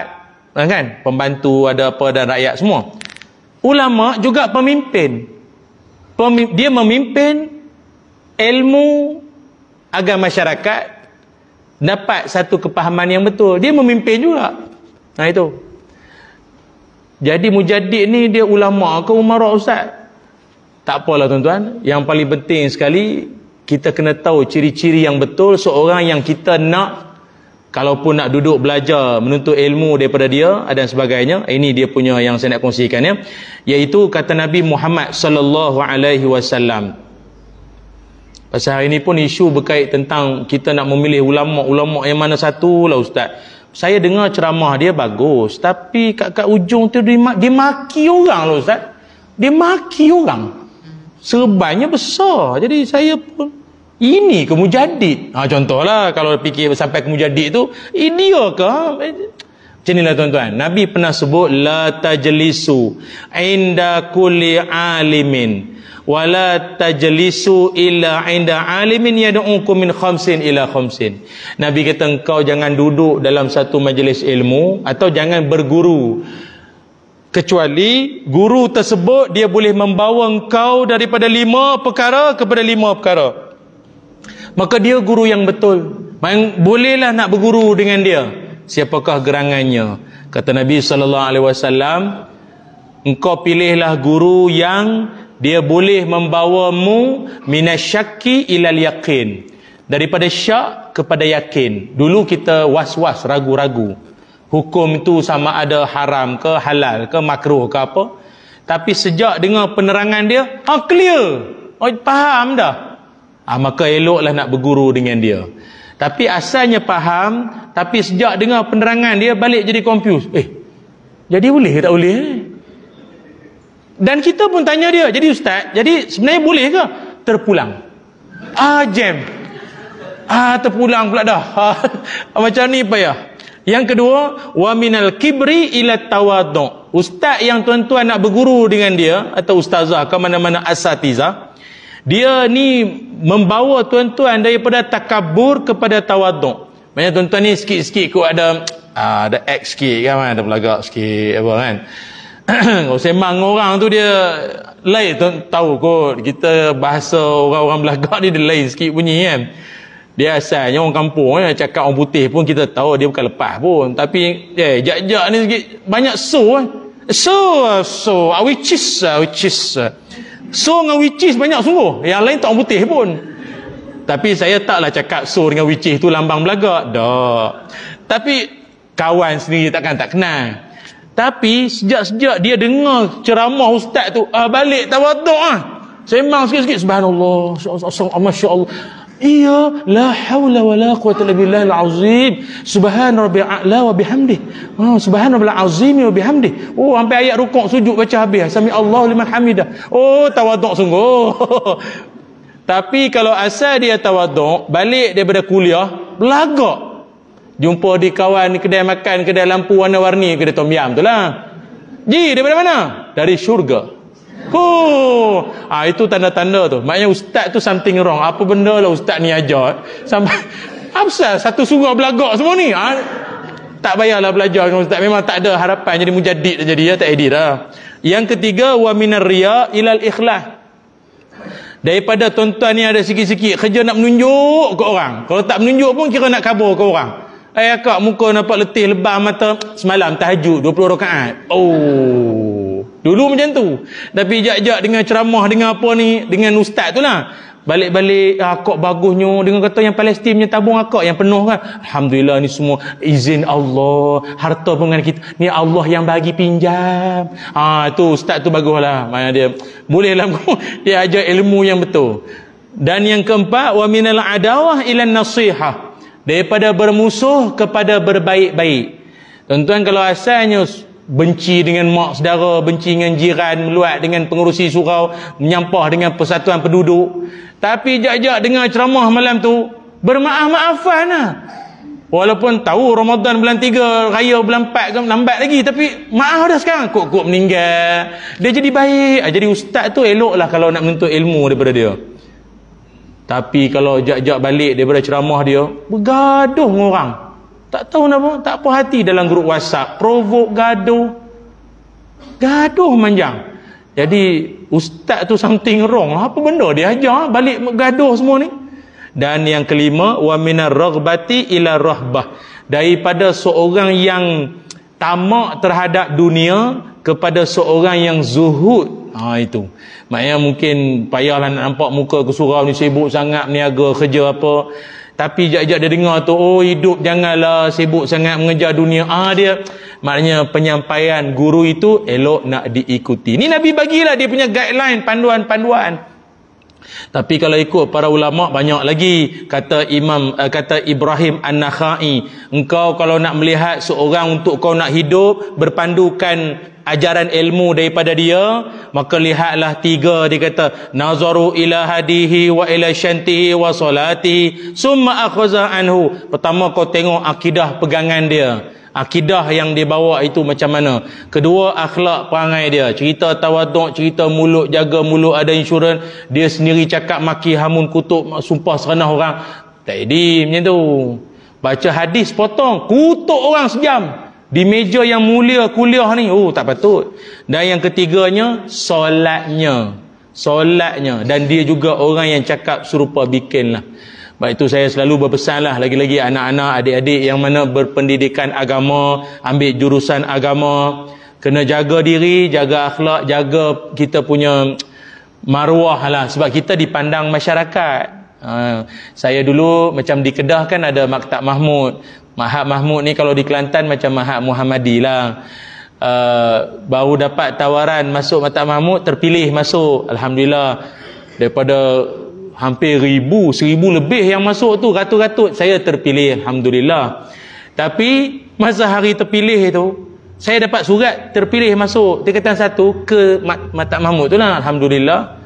kan, pembantu ada apa dan rakyat semua. Ulama juga pemimpin. Dia memimpin ilmu agar masyarakat dapat satu kepahaman yang betul. Dia memimpin juga. Itu. Jadi mujaddid ni dia ulama ke umara ustaz? Tak apalah tuan-tuan. Yang paling penting sekali kita kena tahu ciri-ciri yang betul seorang yang kita nak, kalaupun nak duduk belajar menuntut ilmu daripada dia dan sebagainya. Ini dia punya yang saya nak kongsikan ya, iaitu kata Nabi Muhammad sallallahu alaihi wasallam. Pasal hari ini pun isu berkait tentang kita nak memilih ulama yang mana satu lah ustaz. Saya dengar ceramah dia bagus, tapi kat ujung tu dia maki orang lah ustaz. Dia maki orang, serbannya besar. Jadi saya pun, ini ke mujaddid? Contohlah kalau fikir sampai ke mujaddid tu, dia ke? Macam inilah tuan-tuan. Nabi pernah sebut, la tajlisu inda kulli alimin wa la tajlisu illa inda alimin yad'ukum min khamsin ila khamsin. Nabi kata engkau jangan duduk dalam satu majlis ilmu atau jangan berguru kecuali guru tersebut dia boleh membawa engkau daripada 5 perkara kepada 5 perkara. Maka dia guru yang betul. Bolehlah nak berguru dengan dia. Siapakah gerangannya? Kata Nabi SAW, engkau pilihlah guru yang dia boleh membawamu minasyakki ilal yakin, daripada syak kepada yakin. Dulu kita was-was, ragu-ragu hukum itu sama ada haram ke halal ke makruh ke apa. Tapi sejak dengar penerangan dia, clear, faham dah. Maka eloklah nak berguru dengan dia. Tapi asalnya faham, tapi sejak dengar penerangan dia balik jadi confused. Jadi boleh ke tak boleh? Dan kita pun tanya dia, jadi ustaz, jadi sebenarnya boleh ke? Terpulang. Jam. Terpulang pula dah. Macam ni payah. Yang kedua, wa minal kibri ila tawaddu. Ustaz yang tuan-tuan nak berguru dengan dia atau ustazah ke mana-mana asatizah, dia ni membawa tuan-tuan daripada takabur kepada tawaddu. Maksudnya tuan-tuan ni sikit-sikit kot ada act sikit kan, ada belagak sikit apa kan. Kalau sembang orang tu dia lain, tahu kot kita bahasa orang-orang belagak ni dia lain sikit bunyi kan. Dia asalnya orang kampung, cakap orang putih pun kita tahu dia bukan lepas pun. Tapi jak-jak ni sikit banyak so which is so dengan which is banyak sungguh. Yang lain tak orang putih pun. Tapi saya taklah cakap so dengan which is tu lambang belagak. Tak. Tapi kawan sendiri takkan tak kenal. Tapi sejak-sejak dia dengar ceramah ustaz tu, balik tawaduk sembang sikit-sikit, subhanallah, masya-Allah. Iya, la haula wala quwwata illa billahil azim. Subhana rabbil a'la wa bihamdih. Subhana rabbil azim wa bihamdih. Sampai ayat rukuk sujud baca habis. Sami Allahu liman hamidah. Tawaduk sungguh. Tapi kalau asal dia tawaduk, balik daripada kuliah, belagak. Jumpa di kawan kedai makan, kedai lampu warna-warni, kedai tom yam tu lah. Daripada mana? Dari syurga. Itu tanda-tanda tu. Maknanya ustaz tu something wrong. Apa benda lah ustaz ni ajar sampai apa satu surau belagak semua ni. Tak payahlah belajar dengan ustaz. Memang tak ada harapan jadi mujadid jadi ya, tak edit dah. Yang ketiga, wa minar riya ilal ikhlas. Daripada tuan-tuan ni ada sikit-sikit kerja nak menunjuk ke orang. Kalau tak menunjuk pun kira nak kabur ke orang. Akak muka nampak letih lebah mata, semalam tahajud 20 rakaat. Dulu macam tu. Tapi jak-jak dengan ceramah, dengan apa ni, dengan ustaz tu lah. Balik-balik, akak bagusnya. Dengan kata yang Palestin punya tabung akak yang penuh kan. Alhamdulillah ni semua izin Allah. Harta pun dengan kita. Ni Allah yang bagi pinjam. Tu ustaz tu bagus lah. Mana dia, boleh lah. Dia ajar ilmu yang betul. Dan yang keempat, wa minal adawah ilan nasihah. Daripada bermusuh kepada berbaik-baik. Tuan-tuan, kalau asalnya benci dengan mak saudara, benci dengan jiran, meluat dengan pengurusi surau, menyampah dengan persatuan penduduk, tapi jak-jak dengar ceramah malam tu, bermaaf-maafan lah. Walaupun tahu Ramadan bulan 3, raya bulan 4 kan lambat lagi, tapi maaf dah sekarang. Kok meninggal, dia jadi baik. Jadi ustaz tu eloklah kalau nak menuntut ilmu daripada dia. Tapi kalau jak-jak balik daripada ceramah dia, bergaduh dengan orang, tak tahu kenapa, tak puas hati dalam grup WhatsApp, provok gaduh manjang. Jadi ustaz tu something wrong. Apa benda dia ajar balik gaduh semua ni. Dan yang kelima, wa minar raghbati ila rahbah. Daripada seorang yang tamak terhadap dunia kepada seorang yang zuhud. Itu maknanya mungkin payahlah nak nampak muka ke surau ni sibuk sangat meniaga kerja apa. Tapi jak-jak dia dengar tu, hidup janganlah sibuk sangat mengejar dunia. Dia maknanya penyampaian guru itu elok nak diikuti. Ni Nabi bagilah dia punya guideline, panduan-panduan. Tapi kalau ikut para ulama banyak lagi. Kata Ibrahim An-Nakhai, engkau kalau nak melihat seorang untuk kau nak hidup berpandukan ajaran ilmu daripada dia, maka lihatlah 3. Dia kata, nazaru ila hadihi wa ila syantihi wa salatihi summa akhaza anhu. Pertama kau tengok akidah pegangan dia, akidah yang dia bawa itu macam mana. Kedua, akhlak perangai dia, cerita tawaduk, cerita mulut, jaga mulut, ada insurans. Dia sendiri cakap maki hamun kutub, sumpah serenah orang, tak edit macam tu. Baca hadis potong, kutuk orang sejam di meja yang mulia kuliah ni, tak patut. Dan yang ketiganya, solatnya. Dan dia juga orang yang cakap serupa bikinlah. Baik itu saya selalu berpesanlah, lagi-lagi anak-anak, adik-adik yang mana berpendidikan agama, ambil jurusan agama, kena jaga diri, jaga akhlak, jaga kita punya maruah lah, sebab kita dipandang masyarakat. Saya dulu macam di Kedah kan ada Maktab Mahmud. Mahad Mahmud ni kalau di Kelantan macam Mahad Muhammadi lah. Baru dapat tawaran masuk Maktab Mahmud, terpilih masuk. Alhamdulillah, daripada hampir 1000 lebih yang masuk tu, ratus-ratus, saya terpilih, alhamdulillah. Tapi masa hari terpilih tu, saya dapat surat terpilih masuk tingkatan 1 ke Maktab Mahmud tu lah, alhamdulillah.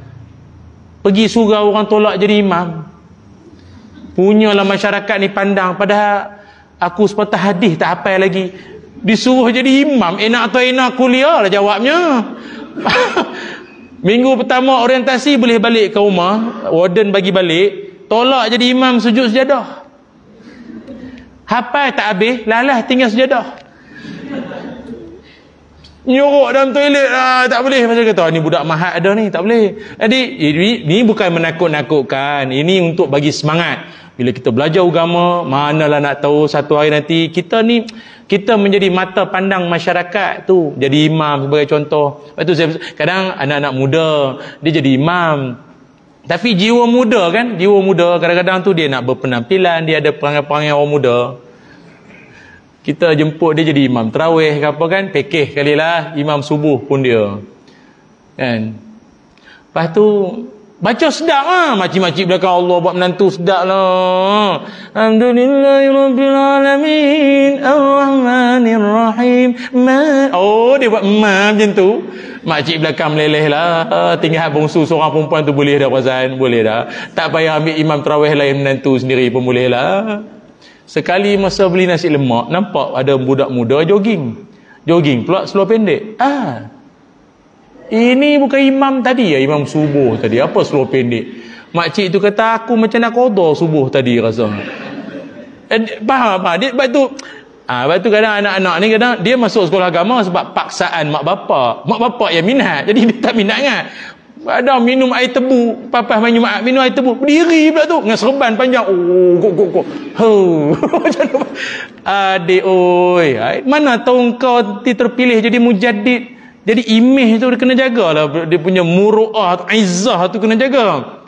Pergi surau orang tolak jadi imam. Punyalah masyarakat ni pandang, padahal aku sepatah hadis tak hafal lagi, disuruh jadi imam. Enak atau enak kuliah lah jawabnya. Minggu pertama orientasi boleh balik ke rumah, warden bagi balik, tolak jadi imam sujud sejadah. Hafal tak habis, lalah tinggal sejadah. Nyorok dalam toilet tak boleh. Macam kata, ni budak mahat ada ni, tak boleh. Jadi ini bukan menakut-nakutkan, ini untuk bagi semangat. Bila kita belajar agama, manalah nak tahu satu hari nanti kita menjadi mata pandang masyarakat tu, jadi imam sebagai contoh. Lepas tu kadang anak-anak muda dia jadi imam, tapi jiwa muda kadang-kadang tu dia nak berpenampilan, dia ada perangai-perangai orang muda. Kita jemput dia jadi imam tarawih ke apa kan, pekeh kalilah imam subuh pun dia kan. Lepas tu baca sedap lah, makcik-makcik belakang Allah buat menantu sedap lah. Alhamdulillahirrabbilalamin Ar-Rahmanirrahim. Oh, dia buat macam tu. Makcik belakang meleleh lah. Tinggal bongsu seorang perempuan tu boleh dah perasan, boleh dah. Tak payah ambil imam tarawih lain menantu sendiri pun boleh lah. Sekali masa beli nasi lemak, nampak ada budak muda jogging pula seluar pendek. Ini bukan imam tadi ya, imam subuh tadi. Apa seluar pendek? Makcik tu kata aku macam nak qada subuh tadi rasa. Faham? Lepas tu kadang anak-anak ni kadang dia masuk sekolah agama sebab paksaan mak bapak yang minat. Jadi dia tak minat kan. Ada minum air tebu, papas minum air tebu, berdiri pula tu dengan serban panjang. Adik oi, mana tahu kau terpilih jadi mujaddid. Jadi imej tu dia kena jagalah, dia punya muru'ah, izzah tu kena jaga.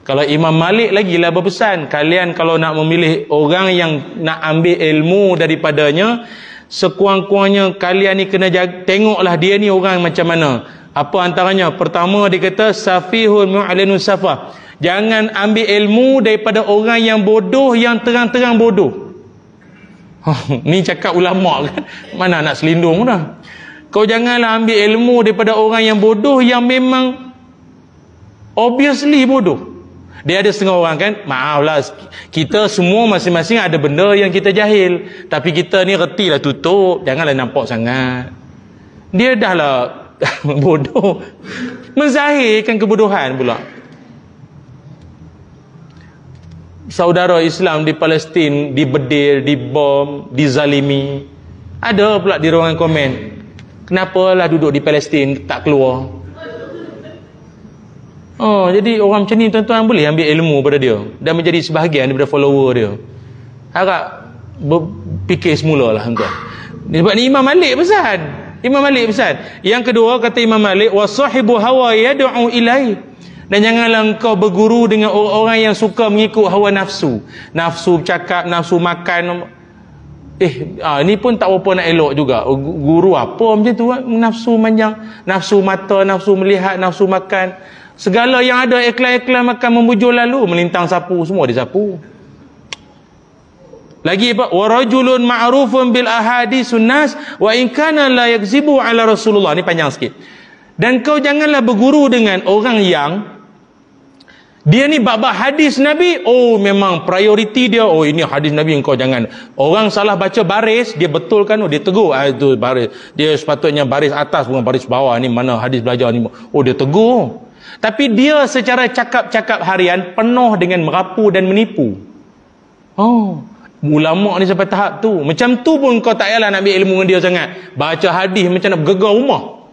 Kalau Imam Malik lagi lah berpesan, kalian kalau nak memilih orang yang nak ambil ilmu daripadanya, sekurang-kurangnya kalian ni kena jaga, tengoklah dia ni orang macam mana. Apa antaranya? Pertama dia kata safihul mu'linus safah. Jangan ambil ilmu daripada orang yang bodoh, yang terang-terang bodoh. Ni cakap ulama kan, mana nak selindung dah. Kau janganlah ambil ilmu daripada orang yang bodoh, yang memang obviously bodoh. Dia ada setengah orang kan, maaflah, kita semua masing-masing ada benda yang kita jahil, tapi kita ni reti lah tutup, janganlah nampak sangat. Dia dah lah bodoh, menzahirkan kebodohan pula. Saudara Islam di Palestin dibedir, dibom, dizalimi. Ada pula di ruangan komen, kenapalah duduk di Palestin tak keluar. Jadi orang macam ni tuan-tuan boleh ambil ilmu pada dia dan menjadi sebahagian daripada follower dia. Harap berfikir semula lah tuan. Sebab ni Imam Malik pesan. Yang kedua kata Imam Malik, wasahibu hawa yad'u ilai. Dan janganlah engkau berguru dengan orang-orang yang suka mengikut hawa nafsu. Nafsu bercakap, nafsu makan. Ni pun tak berapa nak elok juga. Guru apa macam tu, nafsu manjang, nafsu mata, nafsu melihat, nafsu makan. Segala yang ada iklan-iklan makan membujur lalu, melintang sapu, semua disapu. Lagi apa? Wa rajulun ma'rufun bil ahadisun nas wa in kana la yakzibu ala Rasulullah. Ni panjang sikit. Dan kau janganlah berguru dengan orang yang dia ni bab-bab hadis Nabi, memang prioriti dia, ini hadis Nabi, engkau jangan. Orang salah baca baris, dia betulkan, dia tegur, itu baris. Dia sepatutnya baris atas bukan baris bawah, ni mana hadis belajar ni. Dia tegur. Tapi dia secara cakap-cakap harian penuh dengan merapu dan menipu. Ulama ni sampai tahap tu. Macam tu pun kau tak payahlah nak ambil ilmu dengan dia sangat. Baca hadis macam nak bergegar rumah.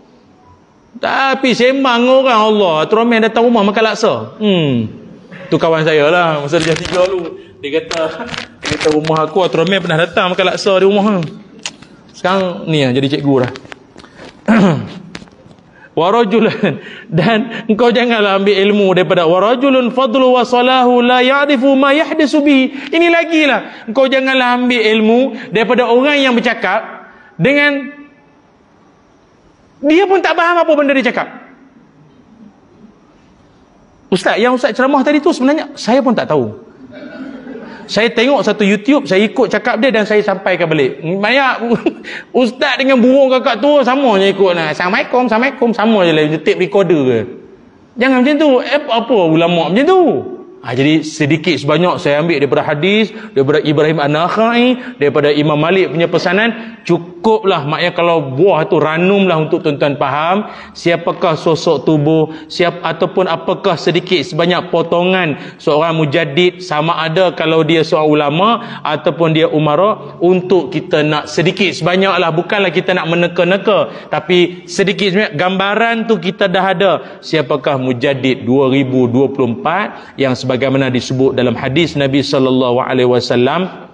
Tapi sembang orang Allah, Tromen datang rumah makan laksa. Tu kawan saya lah masa dia 3 dulu. Dia kata rumah aku, Tromen pernah datang makan laksa di rumah. Sekarang ni jadi cikgu dah. Warajulan, dan engkau janganlah ambil ilmu daripada warajulun fadlu wa salahu la ya'rifu ma yahdisu bihi. Ini lagi lah, engkau janganlah ambil ilmu daripada orang yang bercakap dengan dia pun tak faham apa benda dia cakap. Ustaz, yang Ustaz ceramah tadi tu sebenarnya saya pun tak tahu. Saya tengok satu YouTube, saya ikut cakap dia dan saya sampaikan balik. Banyak ustaz dengan burung kakak tu sama je ikut lah. Assalamualaikum, sama je lah, tape recorder ke. Jangan macam tu. Apa ulama macam tu? Jadi sedikit sebanyak saya ambil daripada hadis, daripada Ibrahim An-Nakhai, daripada Imam Malik punya pesanan, cukup cukuplah, maknanya kalau buah tu ranumlah untuk tuan-tuan faham siapakah sosok tubuh, ataupun apakah sedikit sebanyak potongan seorang mujaddid, sama ada kalau dia seorang ulama ataupun dia umara, untuk kita nak sedikit sebanyaklah, bukanlah kita nak meneka-neka, tapi sedikit sebanyak gambaran tu kita dah ada siapakah mujaddid 2024 yang sebagaimana disebut dalam hadis Nabi sallallahu alaihi wasallam,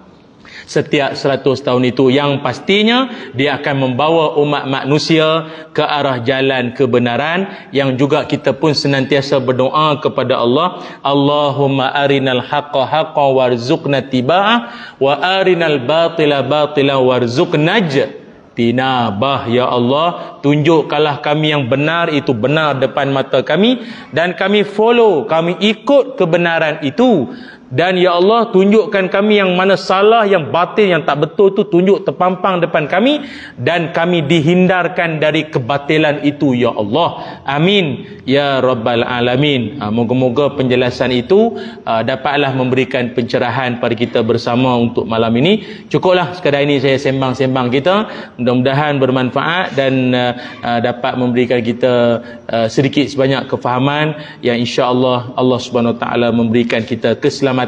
setiap 100 tahun itu yang pastinya dia akan membawa umat manusia ke arah jalan kebenaran, yang juga kita pun senantiasa berdoa kepada Allah, Allahumma arinal haqqa haqqan warzuqna tiba'ah wa arinal batila batilan warzuqna tinabah. Ya Allah, tunjukkanlah kami yang benar itu benar depan mata kami, dan kami follow, kami ikut kebenaran itu. Dan ya Allah, tunjukkan kami yang mana salah, yang batil, yang tak betul tu tunjuk terpampang depan kami, dan kami dihindarkan dari kebatilan itu ya Allah. Amin ya rabbal alamin. Moga-moga penjelasan itu dapatlah memberikan pencerahan pada kita bersama untuk malam ini. Cukuplah sekadar ini saya sembang-sembang kita, mudah-mudahan bermanfaat dan dapat memberikan kita sedikit sebanyak kefahaman yang insya-Allah Allah Subhanahu Wa Taala memberikan kita keselamatan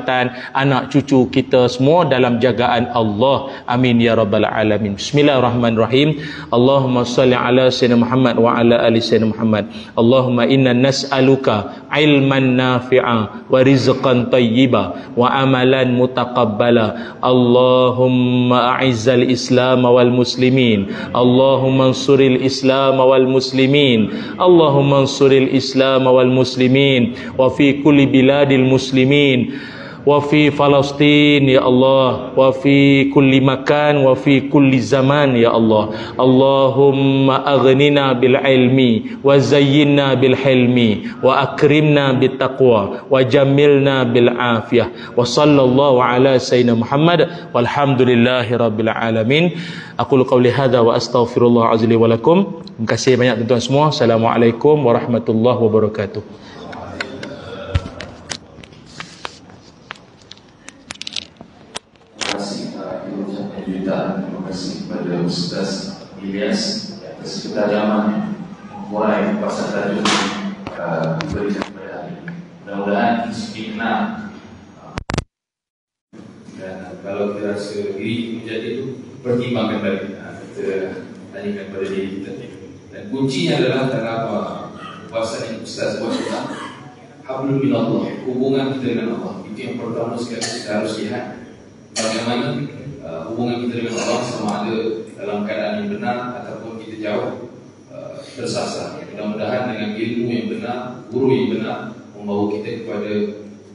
anak cucu kita semua dalam jagaan Allah. Amin ya rabbal alamin. Bismillahirrahmanirrahim. Allahumma salli ala sayyidina Muhammad wa ala ali sayyidina Muhammad. Allahumma inna nas'aluka ilman nafi'a wa rizqan tayyiba wa amalan mutaqabbala. Allahumma a'izzal islam wal muslimin. Allahumma ansuril islam wal muslimin. Allahumma ansuril islam wal muslimin wa fi kulli biladil muslimin wa fi Palestin ya Allah, wa fi kulli makan wa fi kulli zaman ya Allah. Allahumma aghnina bil ilmi wa zayyinna bil hilmi wa akrimna bit taqwa wa jammilna bil afiyah. Wa sallallahu ala sayyidina Muhammad walhamdulillahi rabbil alamin. Aqulu qawli hadza wa astaghfirullah azli wa lakum. Terima kasih banyak tuan-tuan semua. Assalamualaikum warahmatullahi wabarakatuh. Terima kasih kepada Ustaz Ilyas atas ketajaman mulai pasal tajuk diberikan kepada hari ini. Mudah-mudahan istiqna, dan kalau kita rasa diri menjadi itu, pertimbangkan balik, kita tanyakan pada diri kita. Dan kuncinya adalah kenapa puasa yang Ustaz buat tentang hablum minallah, hubungan kita dengan Allah. Itu yang pertama sekali kita harus lihat, bagaimana hubungan kita dengan Allah, sama ada dalam keadaan yang benar ataupun kita jauh tersasar. Mudah-mudahan dengan ilmu yang benar, guru yang benar, membawa kita kepada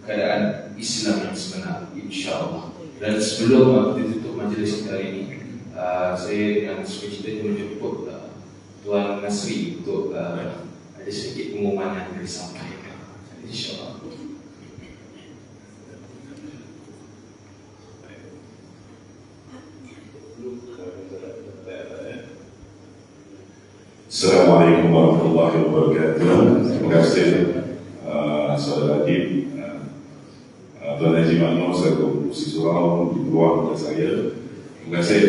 keadaan Islam yang sebenar, insya-Allah. Dan sebelum kita tutup majlis kita hari ini, saya dengan sukacita menjemput Tuan Nasri untuk ada sedikit pengumuman yang disampaikan, insya-Allah. Assalamualaikum warahmatullahi wabarakatuh. Terima kasih saudara Adib, Tuan Haji Makno selaku Musisi Surau di luar kepada saya. Terima kasih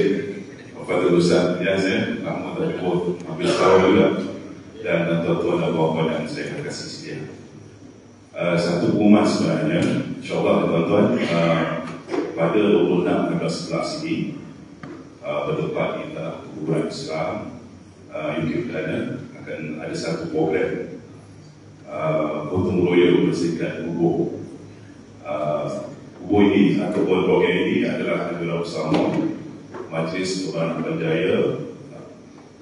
kepada Ustaz Ilyas, lama tak jumpa, hampir setahun juga, dan tuan-tuan dan puan-puan yang saya kasih setia. Satu pengumuman sebenarnya, insyaAllah tuan-tuan, pada 26 11 ini bertempat di Kuburan Islam UK Perdana akan ada satu program gotong royong bersihkan kubur. Kubur ini ataupun program ini adalah bersama Majlis Perbanan Jaya,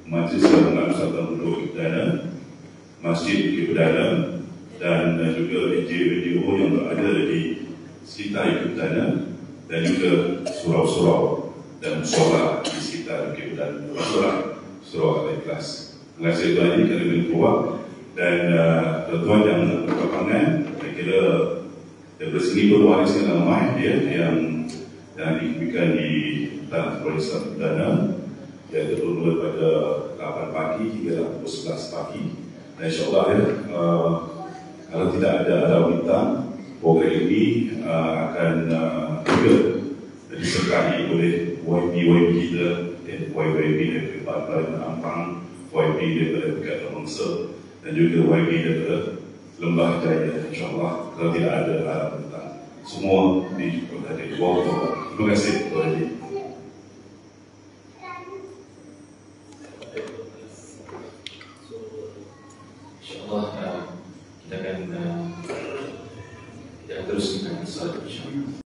Majlis Gabungan Persatuan Penduduk UK Perdana, Masjid UK Perdana, dan juga NGO yang berada di sekitar UK Perdana, dan juga surau-surau dan musola di sekitar UK Perdana. Surau Al-Ikhlas. Terima kasih tuan ini kerana boleh keluar, dan tuan yang berpapangan, saya kira daripada segi berwariskan ramai yang diberikan di Tanah Perintah Perdana, iaitu bermula pada 8 pagi hingga pukul 11 pagi. Dan insyaAllah kalau tidak ada alam hitam, program ini akan juga disertai oleh YB kita dan YB daripada Parlimen Ampang, YB daripada Pekatan Bangsa dan juga YB daripada Lembah Jaya. InsyaAllah kalau tidak ada harap tentang semua berada di bawah taubat. Terima kasih kepada YB. InsyaAllah kita akan terus dengan salat insyaAllah.